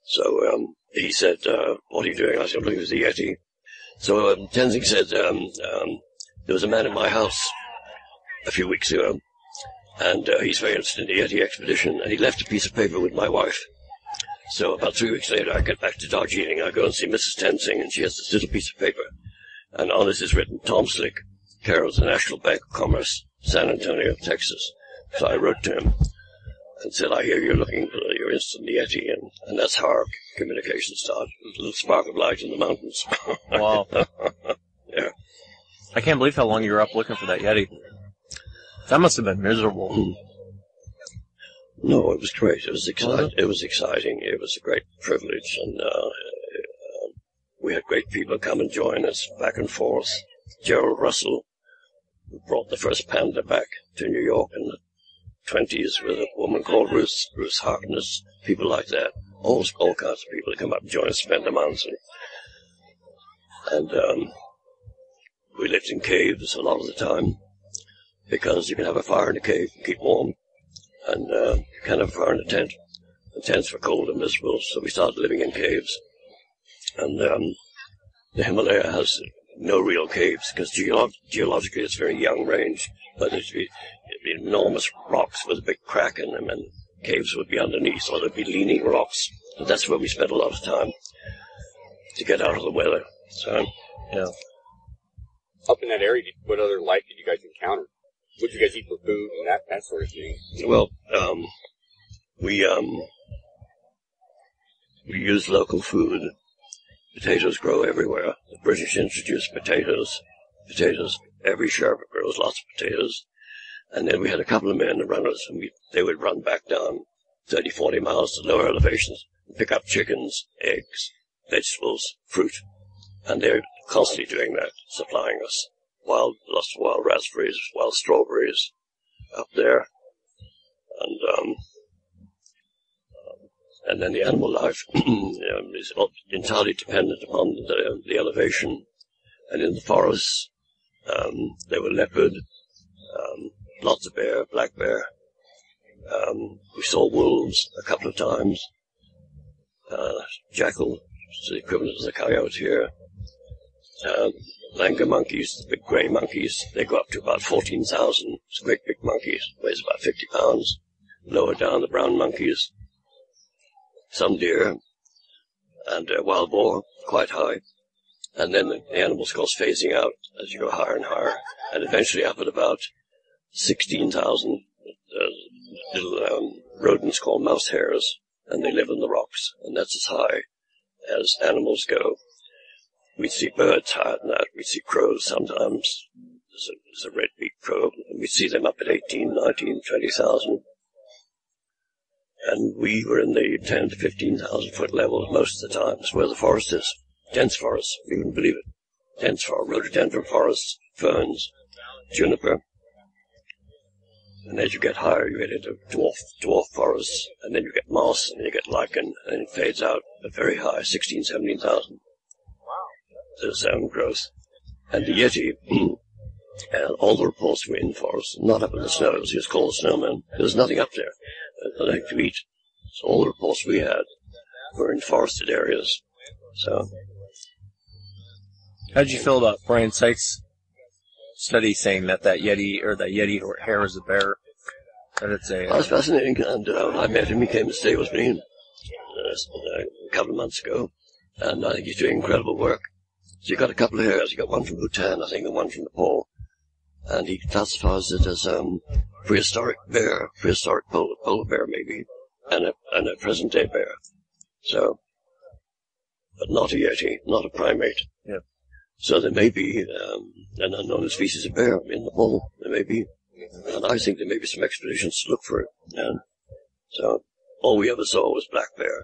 So he said, "What are you doing?" I said, "I'm looking for the Yeti." So Tenzing said, "There was a man in my house a few weeks ago, and he's very interested in the Yeti expedition, and he left a piece of paper with my wife. So about 3 weeks later, I get back to Darjeeling. I go and see Mrs. Tenzing, and she has this little piece of paper, and on it is written, Tom Slick, care of the National Bank of Commerce, San Antonio, Texas." So I wrote to him and said, "I hear you're you're interested in the Yeti," and that's how our communication started. A little spark of light in the mountains. Wow. Yeah. I can't believe how long you were up looking for that Yeti. That must have been miserable. No, it was great. It was exciting. It was exciting. It was a great privilege, and we had great people come and join us back and forth. Gerald Russell, who brought the first panda back to New York in the 1920s with a woman called Ruth Harkness, people like that. All kinds of people that come up and join us, spend a month. And we lived in caves a lot of the time, because you can have a fire in a cave and keep warm, and you can't have a fire in a tent. The tents were cold and miserable, so we started living in caves. And the Himalaya has no real caves, because geologically it's a very young range, but it'd be enormous rocks with a big crack in them, and caves would be underneath, or there'd be leaning rocks. And that's where we spent a lot of time to get out of the weather. So, yeah. Up in that area, what other life did you guys encounter? What did you guys eat for food and that sort of thing? Well, we use local food. Potatoes grow everywhere. The British introduced potatoes. Every sherbet grows lots of potatoes. And then we had a couple of men, the runners, and they would run back down 30, 40 miles to lower elevations and pick up chickens, eggs, vegetables, fruit. And they're constantly doing that, supplying us. Lots of wild raspberries, wild strawberries up there. And then the animal life is entirely dependent upon the elevation. And in the forests, there were leopard, lots of bear, black bear. We saw wolves a couple of times. Jackal, which is the equivalent of the coyote here. Langur monkeys, the big grey monkeys, they go up to about 14,000. It's great big monkeys, weighs about 50 pounds. Lower down, the brown monkeys. Some deer, and wild boar, quite high. And then the animals, of course, phasing out as you go higher and higher, and eventually up at about 16,000 little rodents called mouse hares, and they live in the rocks, and that's as high as animals go. We'd see birds higher than that. We'd see crows sometimes. There's a red-beaked crow, and we'd see them up at 18, 19, 20,000. And we were in the 10 to 15,000 foot level most of the time. That's where the forest is. Dense forest, you wouldn't believe it. Dense forest, rhododendron forests, ferns, juniper. And as you get higher, you get into dwarf forests, and then you get moss, and then you get lichen, and then it fades out at very high, 16, 17,000. There's growth. And the Yeti, and all the reports were in forests, not up in the snows. He was called a snowman. There's nothing up there like to eat. So all the reports we had were in forested areas. So, how did you feel about Brian Sykes' study saying that Yeti hair is a bear? That it's a. That was fascinating, and when I met him, he came to stay with me a couple of months ago, and I think he's doing incredible work. So you got a couple of hairs. You got one from Bhutan, I think, and one from Nepal, and he classifies it as prehistoric bear, prehistoric polar bear maybe, and a present-day bear. So, but not a Yeti, not a primate. Yeah. So there may be an unknown species of bear in Nepal. There may be, and I think there may be some expeditions to look for it. And so all we ever saw was black bear,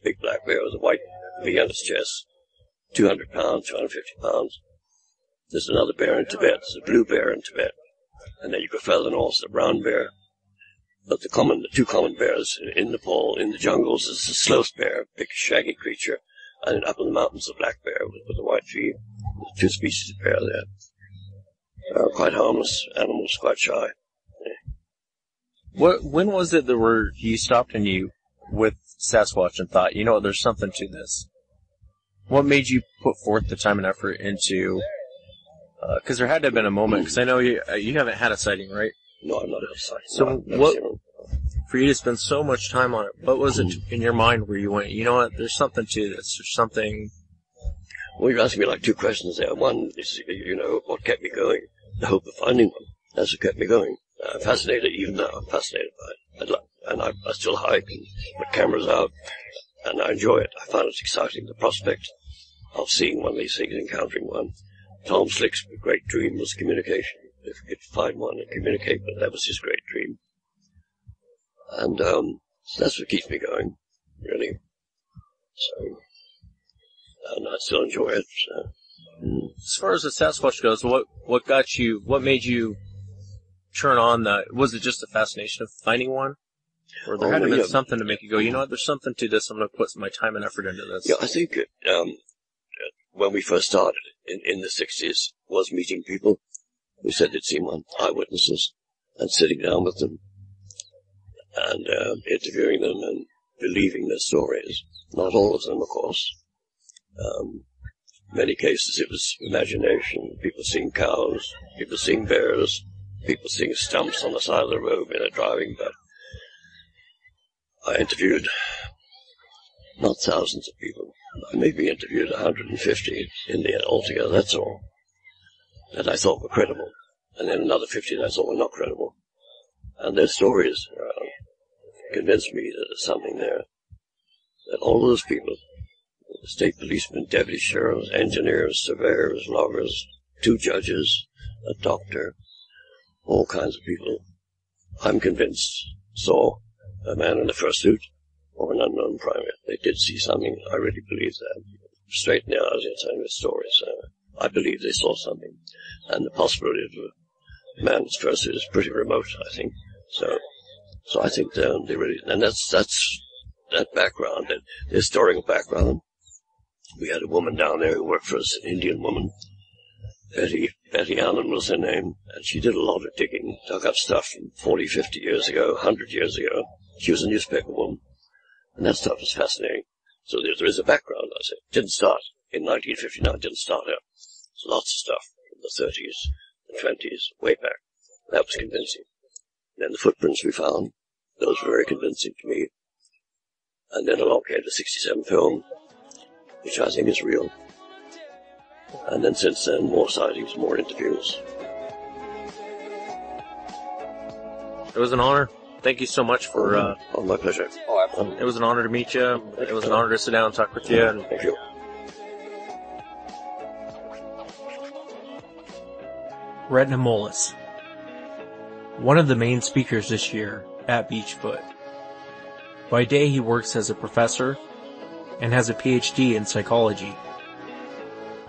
big black bear with a white V on its chest, 200 pounds, 250 pounds. There's another bear in Tibet. There's a blue bear in Tibet. And then you go further north, the brown bear. But the two common bears in Nepal, in the jungles, is the sloth bear, big shaggy creature, and up in the mountains, the black bear with the white V. There's two species of bear there. quite harmless animals, quite shy. When was it that you stopped and you, with Sasquatch, and thought, there's something to this? What made you put forth the time and effort into, because there had to have been a moment, because I know you haven't had a sighting, right? No, I'm not had a sighting. So for you to spend so much time on it, what was it in your mind where you went, you know what, there's something to this, there's something... Well, you're asking me like two questions there. One is, what kept me going? The hope of finding one. That's what kept me going. I'm fascinated, even now, I'm fascinated by it. And I still hike and put cameras out, and I enjoy it. I find it exciting, the prospect of seeing one of these things, encountering one. Tom Slick's great dream was communication. If he could find one and communicate, but that was his great dream. And so that's what keeps me going, really. So, and I still enjoy it. So. As far as the Sasquatch goes, what made you turn on was it just the fascination of finding one? Or there had to have been something to make you go, you know what, there's something to this, I'm going to put my time and effort into this. Yeah, I think when we first started in the 60s was meeting people who said they'd seen one, eyewitnesses, and sitting down with them and interviewing them and believing their stories. Not all of them, of course. Many cases it was imagination, people seeing cows, people seeing bears, people seeing stumps on the side of the road when they're driving, but I interviewed not thousands of people. I maybe interviewed 150 in the end altogether, that's all, that I thought were credible. And then another 50 that I thought were not credible. And their stories convinced me that there's something there. That all those people, state policemen, deputy sheriffs, engineers, surveyors, loggers, 2 judges, a doctor, all kinds of people, I'm convinced, saw a man in a fursuit or an unknown primate. They did see something. I really believe that. Straight in the eyes, they're telling me stories. I believe they saw something. And the possibility of a man's fursuit is pretty remote, I think. So I think they really, and that's that background, that the historical background. We had a woman down there who worked for us, an Indian woman. Betty Allen was her name, and she did a lot of digging, dug up stuff from 40, 50 years ago, 100 years ago. She was a newspaper woman, and that stuff was fascinating. So there is a background, I say. Didn't start in 1959, didn't start out. There's lots of stuff from the 30s, the 20s, way back. That was convincing. And then the footprints we found, those were very convincing to me. And then along came the 67 film, which I think is real. And then since then, more sightings, more interviews. It was an honor. Thank you so much for... my pleasure. Oh, absolutely. It was an honor to meet you. It was an honor to sit down and talk with you. And thank you. Retna Mullis, one of the main speakers this year at Beachfoot. By day, he works as a professor and has a PhD in psychology.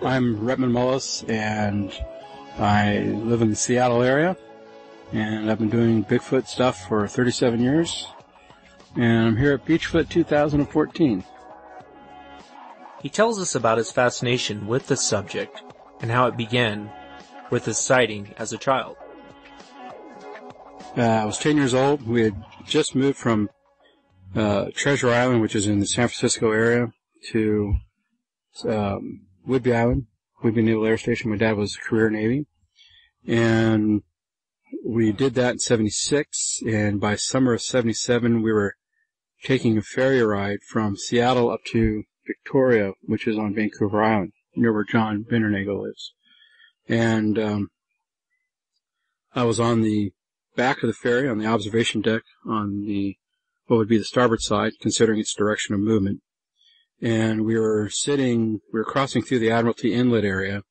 I'm Retman Mullis, and I live in the Seattle area, and I've been doing Bigfoot stuff for 37 years, and I'm here at Beachfoot 2014. He tells us about his fascination with the subject and how it began with his sighting as a child. I was 10 years old. We had just moved from Treasure Island, which is in the San Francisco area, to Whidbey Island, Whidbey Naval Air Station. My dad was career Navy. And we did that in 76, and by summer of 77, we were taking a ferry ride from Seattle up to Victoria, which is on Vancouver Island, near where John Bindernagel lives. And I was on the back of the ferry, on the observation deck, on what would be the starboard side, considering its direction of movement. And we were crossing through the Admiralty Inlet area,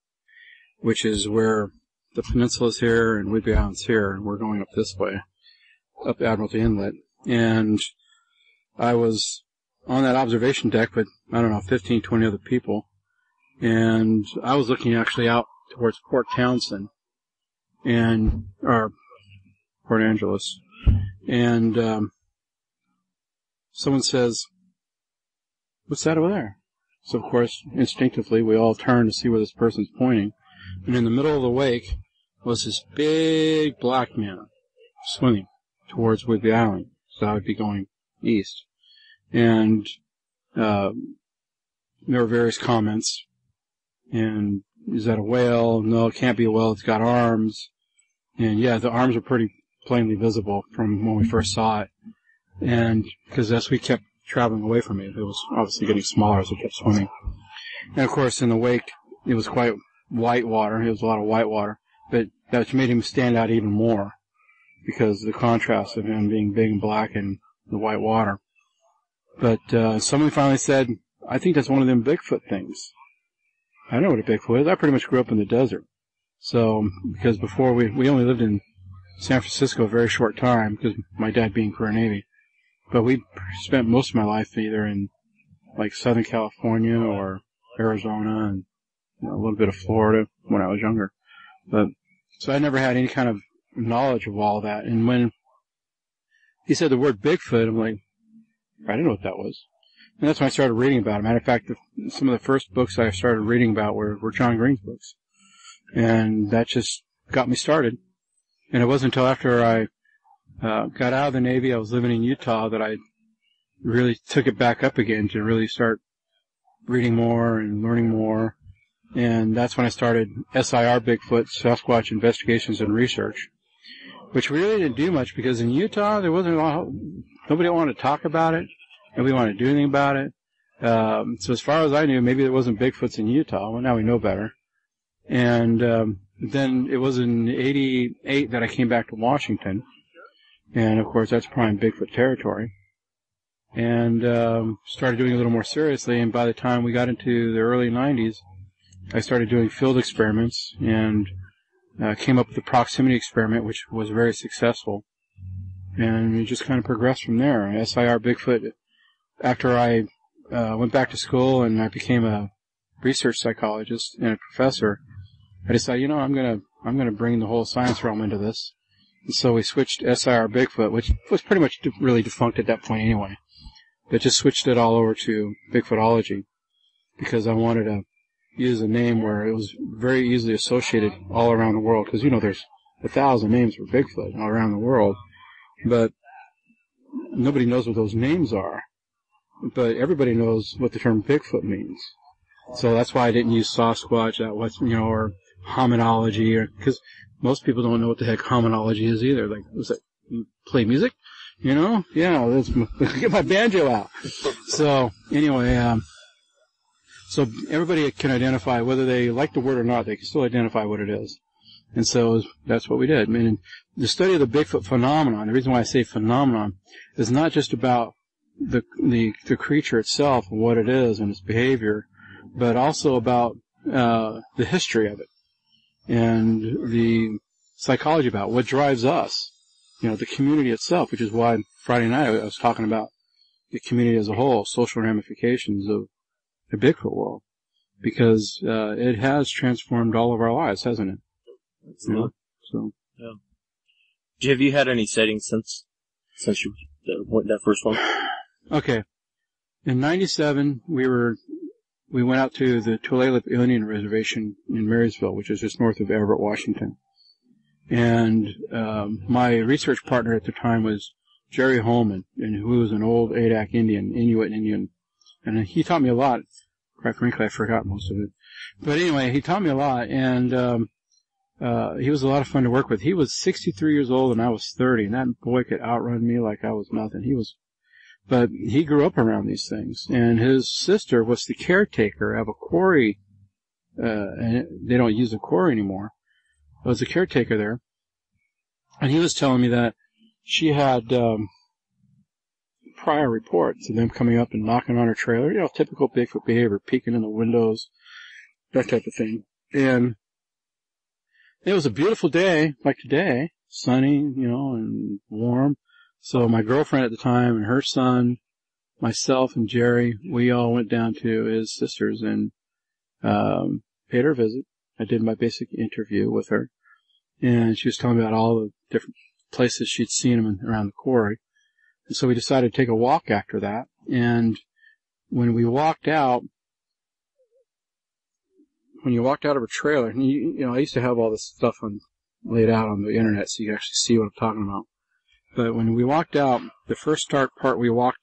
which is where the peninsula's here and Whidbey Island's here, and we're going up this way, up Admiralty Inlet. And I was on that observation deck with, 15, 20 other people, and I was looking actually out towards Port Townsend, or Port Angeles, and someone says, "What's that over there?" So, of course, instinctively, we all turn to see where this person's pointing. And in the middle of the wake, was this big black man swimming towards Whidbey Island. So I would be going east. And there were various comments. And is that a whale? No, it can't be a whale. It's got arms. And yeah, the arms are pretty plainly visible from when we first saw it. And because as we kept traveling away from it, it was obviously getting smaller as we kept swimming. And of course, in the wake, it was quite white water. It was a lot of white water. But that made him stand out even more because of the contrast of him being big and black and the white water. But someone finally said, I think that's one of them Bigfoot things. I know what a Bigfoot is. I pretty much grew up in the desert. So, because before we only lived in San Francisco a very short time, because my dad being career Navy. But we spent most of my life either in, like, Southern California or Arizona and a little bit of Florida when I was younger. But, so I never had any kind of knowledge of all that. And when he said the word Bigfoot, I'm like, I didn't know what that was. And that's when I started reading about it. Matter of fact, some of the first books I started reading about were John Green's books. And that just got me started. And it wasn't until after I got out of the Navy, I was living in Utah, that I really took it back up again to really start reading more and learning more. And that's when I started SIR Bigfoot, Sasquatch Investigations and Research, which we really didn't do much because in Utah, there wasn't a lot, nobody wanted to talk about it. Nobody wanted to do anything about it. So as far as I knew, maybe there wasn't Bigfoots in Utah. Well, now we know better. And then it was in '88 that I came back to Washington. And, of course, that's prime Bigfoot territory. And started doing it a little more seriously. And by the time we got into the early 90s, I started doing field experiments and came up with the proximity experiment, which was very successful. And we just kind of progressed from there. SIR Bigfoot, after I went back to school and I became a research psychologist and a professor, I decided, I'm gonna bring the whole science realm into this. And so we switched SIR Bigfoot, which was pretty much really defunct at that point anyway, but just switched it all over to Bigfootology because I wanted to use a name where it was very easily associated all around the world. Because there's 1,000 names for Bigfoot all around the world, but nobody knows what those names are. But everybody knows what the term Bigfoot means. So that's why I didn't use Sasquatch, or hominology, because most people don't know what the heck hominology is either. Like, was that, you play music? Yeah, get my banjo out. So, anyway, so everybody can identify, whether they like the word or not, they can still identify what it is. And so that's what we did. I mean, the study of the Bigfoot phenomenon, the reason why I say phenomenon, is not just about the creature itself and what it is and its behavior, but also about the history of it and the psychology about what drives us, the community itself, which is why Friday night I was talking about the community as a whole, social ramifications of the Bigfoot world, because it has transformed all of our lives, hasn't it? Absolutely. Yeah. Have you had any sightings since you that first one? Okay. In '97, we went out to the Tulalip Indian Reservation in Marysville, which is just north of Everett, Washington. And my research partner at the time was Jerry Holman, and who was an old Adak Indian, Inuit Indian. And he taught me a lot. Quite frankly, I forgot most of it. But anyway, he taught me a lot, and he was a lot of fun to work with. He was 63 years old, and I was 30, and that boy could outrun me like I was nothing. But he grew up around these things, and his sister was the caretaker of a quarry, and they don't use a quarry anymore. I was a caretaker there, and he was telling me that she had prior reports of them coming up and knocking on her trailer, typical Bigfoot behavior, peeking in the windows, that type of thing. And it was a beautiful day, like today, sunny, and warm. So my girlfriend at the time and her son, myself and Jerry, we all went down to his sister's and paid her a visit. I did my basic interview with her, and she was telling me about all the different places she'd seen him around the quarry. And so we decided to take a walk after that. And when you walked out of a trailer, and I used to have all this stuff on laid out on the internet so you can actually see what I'm talking about. But when we walked out, the first start part we walked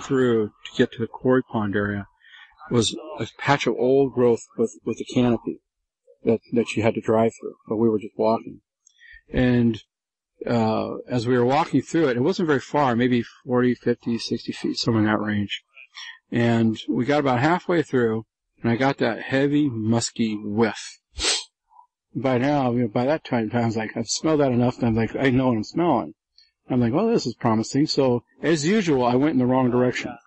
through to get to the quarry pond area was a patch of old growth with a canopy that you had to drive through, but we were just walking. And as we were walking through it, it wasn't very far, maybe 40, 50, 60 feet, somewhere in that range. And we got about halfway through, and I got that heavy, musky whiff. By now, by that time, I was like, I've smelled that enough, and I'm like, I know what I'm smelling. I'm like, well, this is promising. So, as usual, I went in the wrong direction.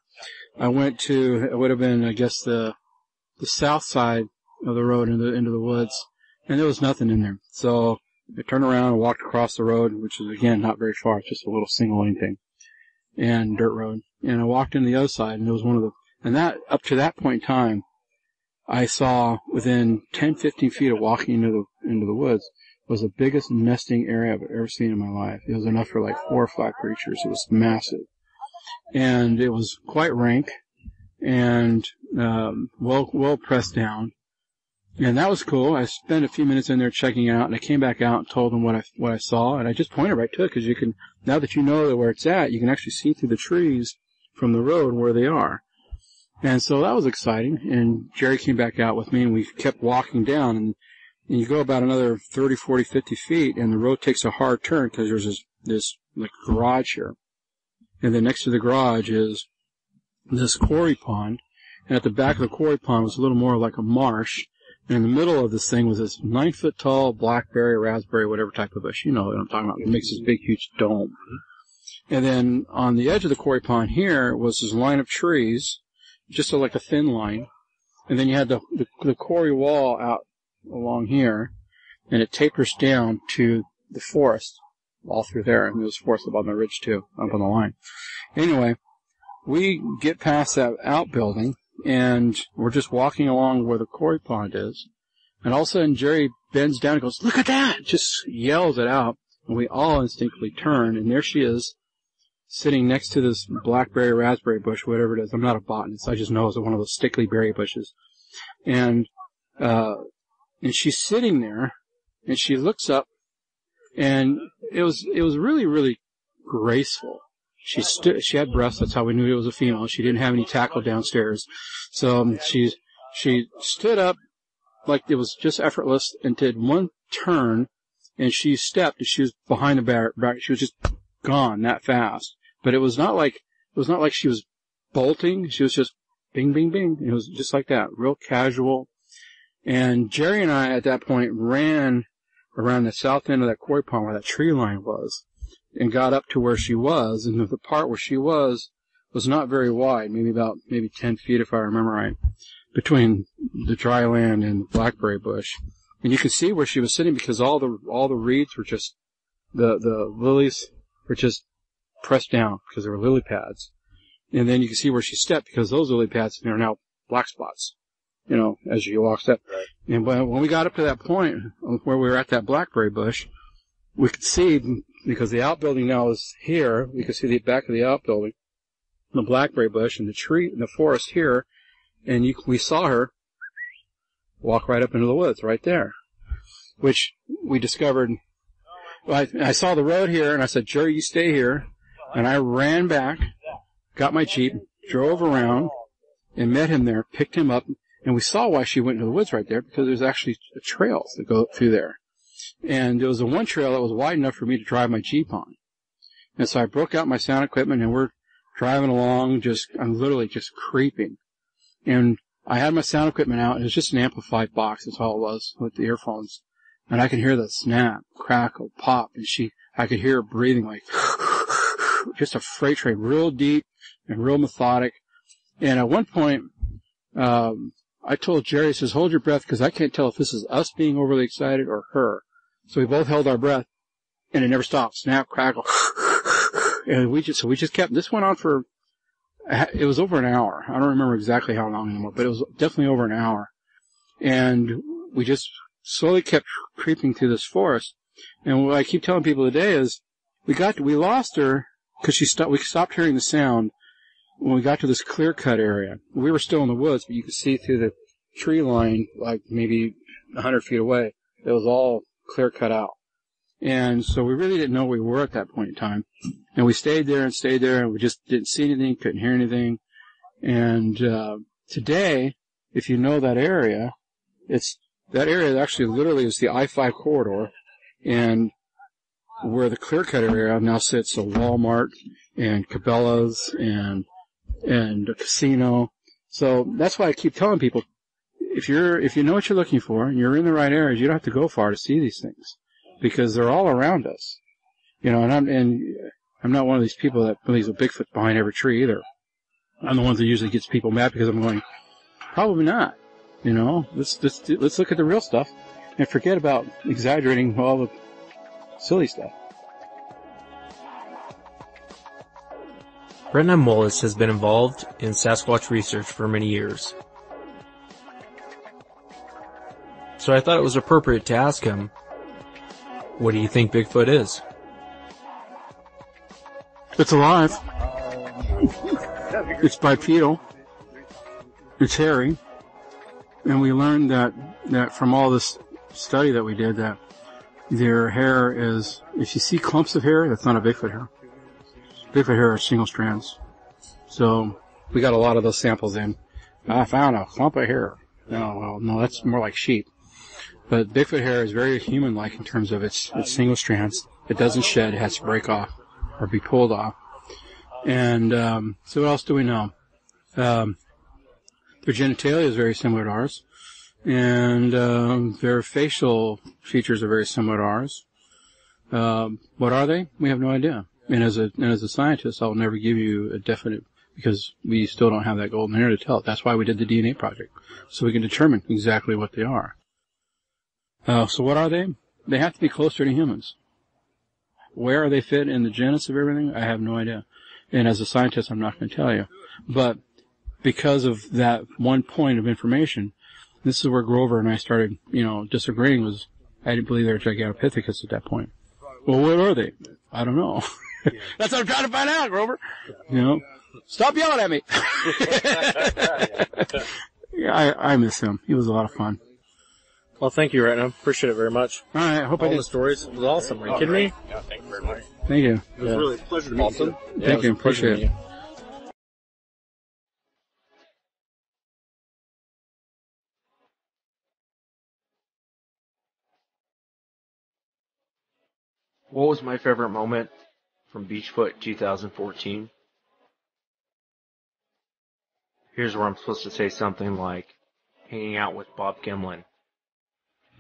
I went to, it would have been, I guess, the south side of the road into the woods, and there was nothing in there. So, I turned around and walked across the road, which is, again, not very far. It's just a little single lane thing, and dirt road. And I walked into the other side, and there was one of the, and that, up to that point in time, I saw within 10, 15 feet of walking into the woods was the biggest nesting area I've ever seen in my life. It was enough for like 4 or 5 creatures. It was massive. And it was quite rank and, well pressed down. And that was cool. I spent a few minutes in there checking out, and I came back out and told them what I saw, and I just pointed right to it because you can, now that you know where it's at, you can actually see through the trees from the road where they are. And so that was exciting, and Jerry came back out with me, and we kept walking down, and you go about another 30, 40, 50 feet, and the road takes a hard turn because there's this like garage here. And then next to the garage is this quarry pond, and at the back of the quarry pond was a little more like a marsh, and in the middle of this thing was this 9-foot-tall blackberry, raspberry, whatever type of bush. You know what I'm talking about. It makes this big, huge dome. And then on the edge of the quarry pond here was this line of trees, just like a thin line. And then you had the quarry wall out along here, and it tapers down to the forest all through there. And there was forest up on the ridge, too, up on the line. Anyway, we get past that outbuilding, and we're just walking along where the quarry pond is. And all of a sudden, Jerry bends down and goes, "Look at that!" Just yells it out. And we all instinctively turn, and there she is, sitting next to this blackberry, raspberry bush, whatever it is. I'm not a botanist. I just know it's one of those stickly berry bushes. And she's sitting there, and she looks up, and it was really, really graceful. She had breasts. That's how we knew it was a female. She didn't have any tackle downstairs. So she stood up like it was just effortless and did one turn, and she stepped, and she was behind the back. She was just gone that fast. But it was not like she was bolting. She was just bing, bing, bing. It was just like that, real casual. And Jerry and I at that point ran around the south end of that quarry pond where that tree line was, and got up to where she was. And the part where she was not very wide, maybe 10 feet if I remember right, between the dry land and the blackberry bush. And you could see where she was sitting because all the reeds were just, the lilies were just pressed down because they were lily pads. And then you can see where she stepped because those lily pads are now black spots, as you walk up. Right. And when we got up to that point where we were at that blackberry bush, we could see, because the outbuilding now is here, we could see the back of the outbuilding, the blackberry bush, and the tree, and the forest here, and we saw her walk right up into the woods right there, which we discovered. I saw the road here, and I said, "Jerry, you stay here." And I ran back, got my Jeep, drove around, and met him there, picked him up, and we saw why she went into the woods right there, because there's actually trails that go through there. And there was one trail that was wide enough for me to drive my Jeep on. And so I broke out my sound equipment, and we're driving along, I'm literally just creeping. And I had my sound equipment out, and it was just an amplified box, that's all it was, with the earphones. And I could hear the snap, crackle, pop, and I could hear her breathing like, just a freight train, real deep and real methodic. And at one point, I told Jerry, says, "Hold your breath, because I can't tell if this is us being overly excited or her." So we both held our breath, and it never stopped. Snap, crackle. And we just kept, this went on for, it was over an hour. I don't remember exactly how long anymore, but it was definitely over an hour. And we just slowly kept creeping through this forest. And what I keep telling people today is, we lost her because we stopped hearing the sound when we got to this clear-cut area. We were still in the woods, but you could see through the tree line, like maybe 100 feet away. It was all clear-cut out. And so we really didn't know where we were at that point in time. And we stayed there, and we just didn't see anything, couldn't hear anything. And today, if you know that area, that area actually literally is the I-5 corridor, and where the clear-cut area now sits a Walmart and Cabela's and a casino. So that's why I keep telling people, if you know what you're looking for and you're in the right areas, you don't have to go far to see these things, because they're all around us. You know, and I'm not one of these people that believes a Bigfoot behind every tree either. I'm the one that usually gets people mad because I'm going, probably not. You know, let's look at the real stuff and forget about exaggerating all the silly stuff. Brendan Mullis has been involved in Sasquatch research for many years. So I thought it was appropriate to ask him, what do you think Bigfoot is? It's alive. It's bipedal. It's hairy. And we learned that from all this study that we did, that their hair is, if you see clumps of hair, that's not a Bigfoot hair. Bigfoot hair are single strands. So we got a lot of those samples in. I found a clump of hair. No, that's more like sheep. But Bigfoot hair is very human-like in terms of its single strands. It doesn't shed, it has to break off or be pulled off. And so what else do we know? Their genitalia is very similar to ours, and their facial features are very similar to ours. What are they? We have no idea. And as a scientist, I'll never give you a definite, because we still don't have that golden hair to tell. That's why we did the DNA project, so we can determine exactly what they are. So what are they? They have to be closer to humans. Where are they fit in the genus of everything? I have no idea. And as a scientist, I'm not going to tell you. But because of that one point of information, this is where Grover and I started, disagreeing. Was I didn't believe they were Gigantopithecus at that point. Well, what are they? I don't know. That's what I'm trying to find out, Grover. Stop yelling at me. Yeah, I miss him. He was a lot of fun. Well, thank you, Retna. Appreciate it very much. All right, I hope all the stories. It was awesome. Are you kidding me? Yeah, thank you very much. Thank you. It was really a pleasure to meet you. Thank you. Appreciate it. What was my favorite moment from Beachfoot 2014? Here's where I'm supposed to say something like hanging out with Bob Gimlin,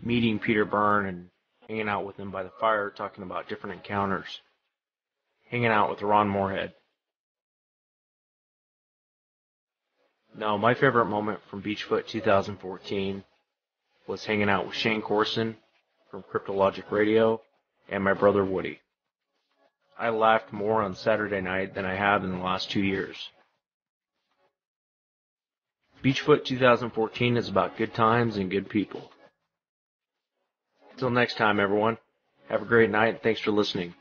meeting Peter Byrne and hanging out with him by the fire, talking about different encounters, hanging out with Ron Moorhead. No, my favorite moment from Beachfoot 2014 was hanging out with Shane Corson from Cryptologic Radio and my brother Woody. I laughed more on Saturday night than I have in the last 2 years. Beachfoot 2014 is about good times and good people. Until next time, everyone, have a great night and thanks for listening.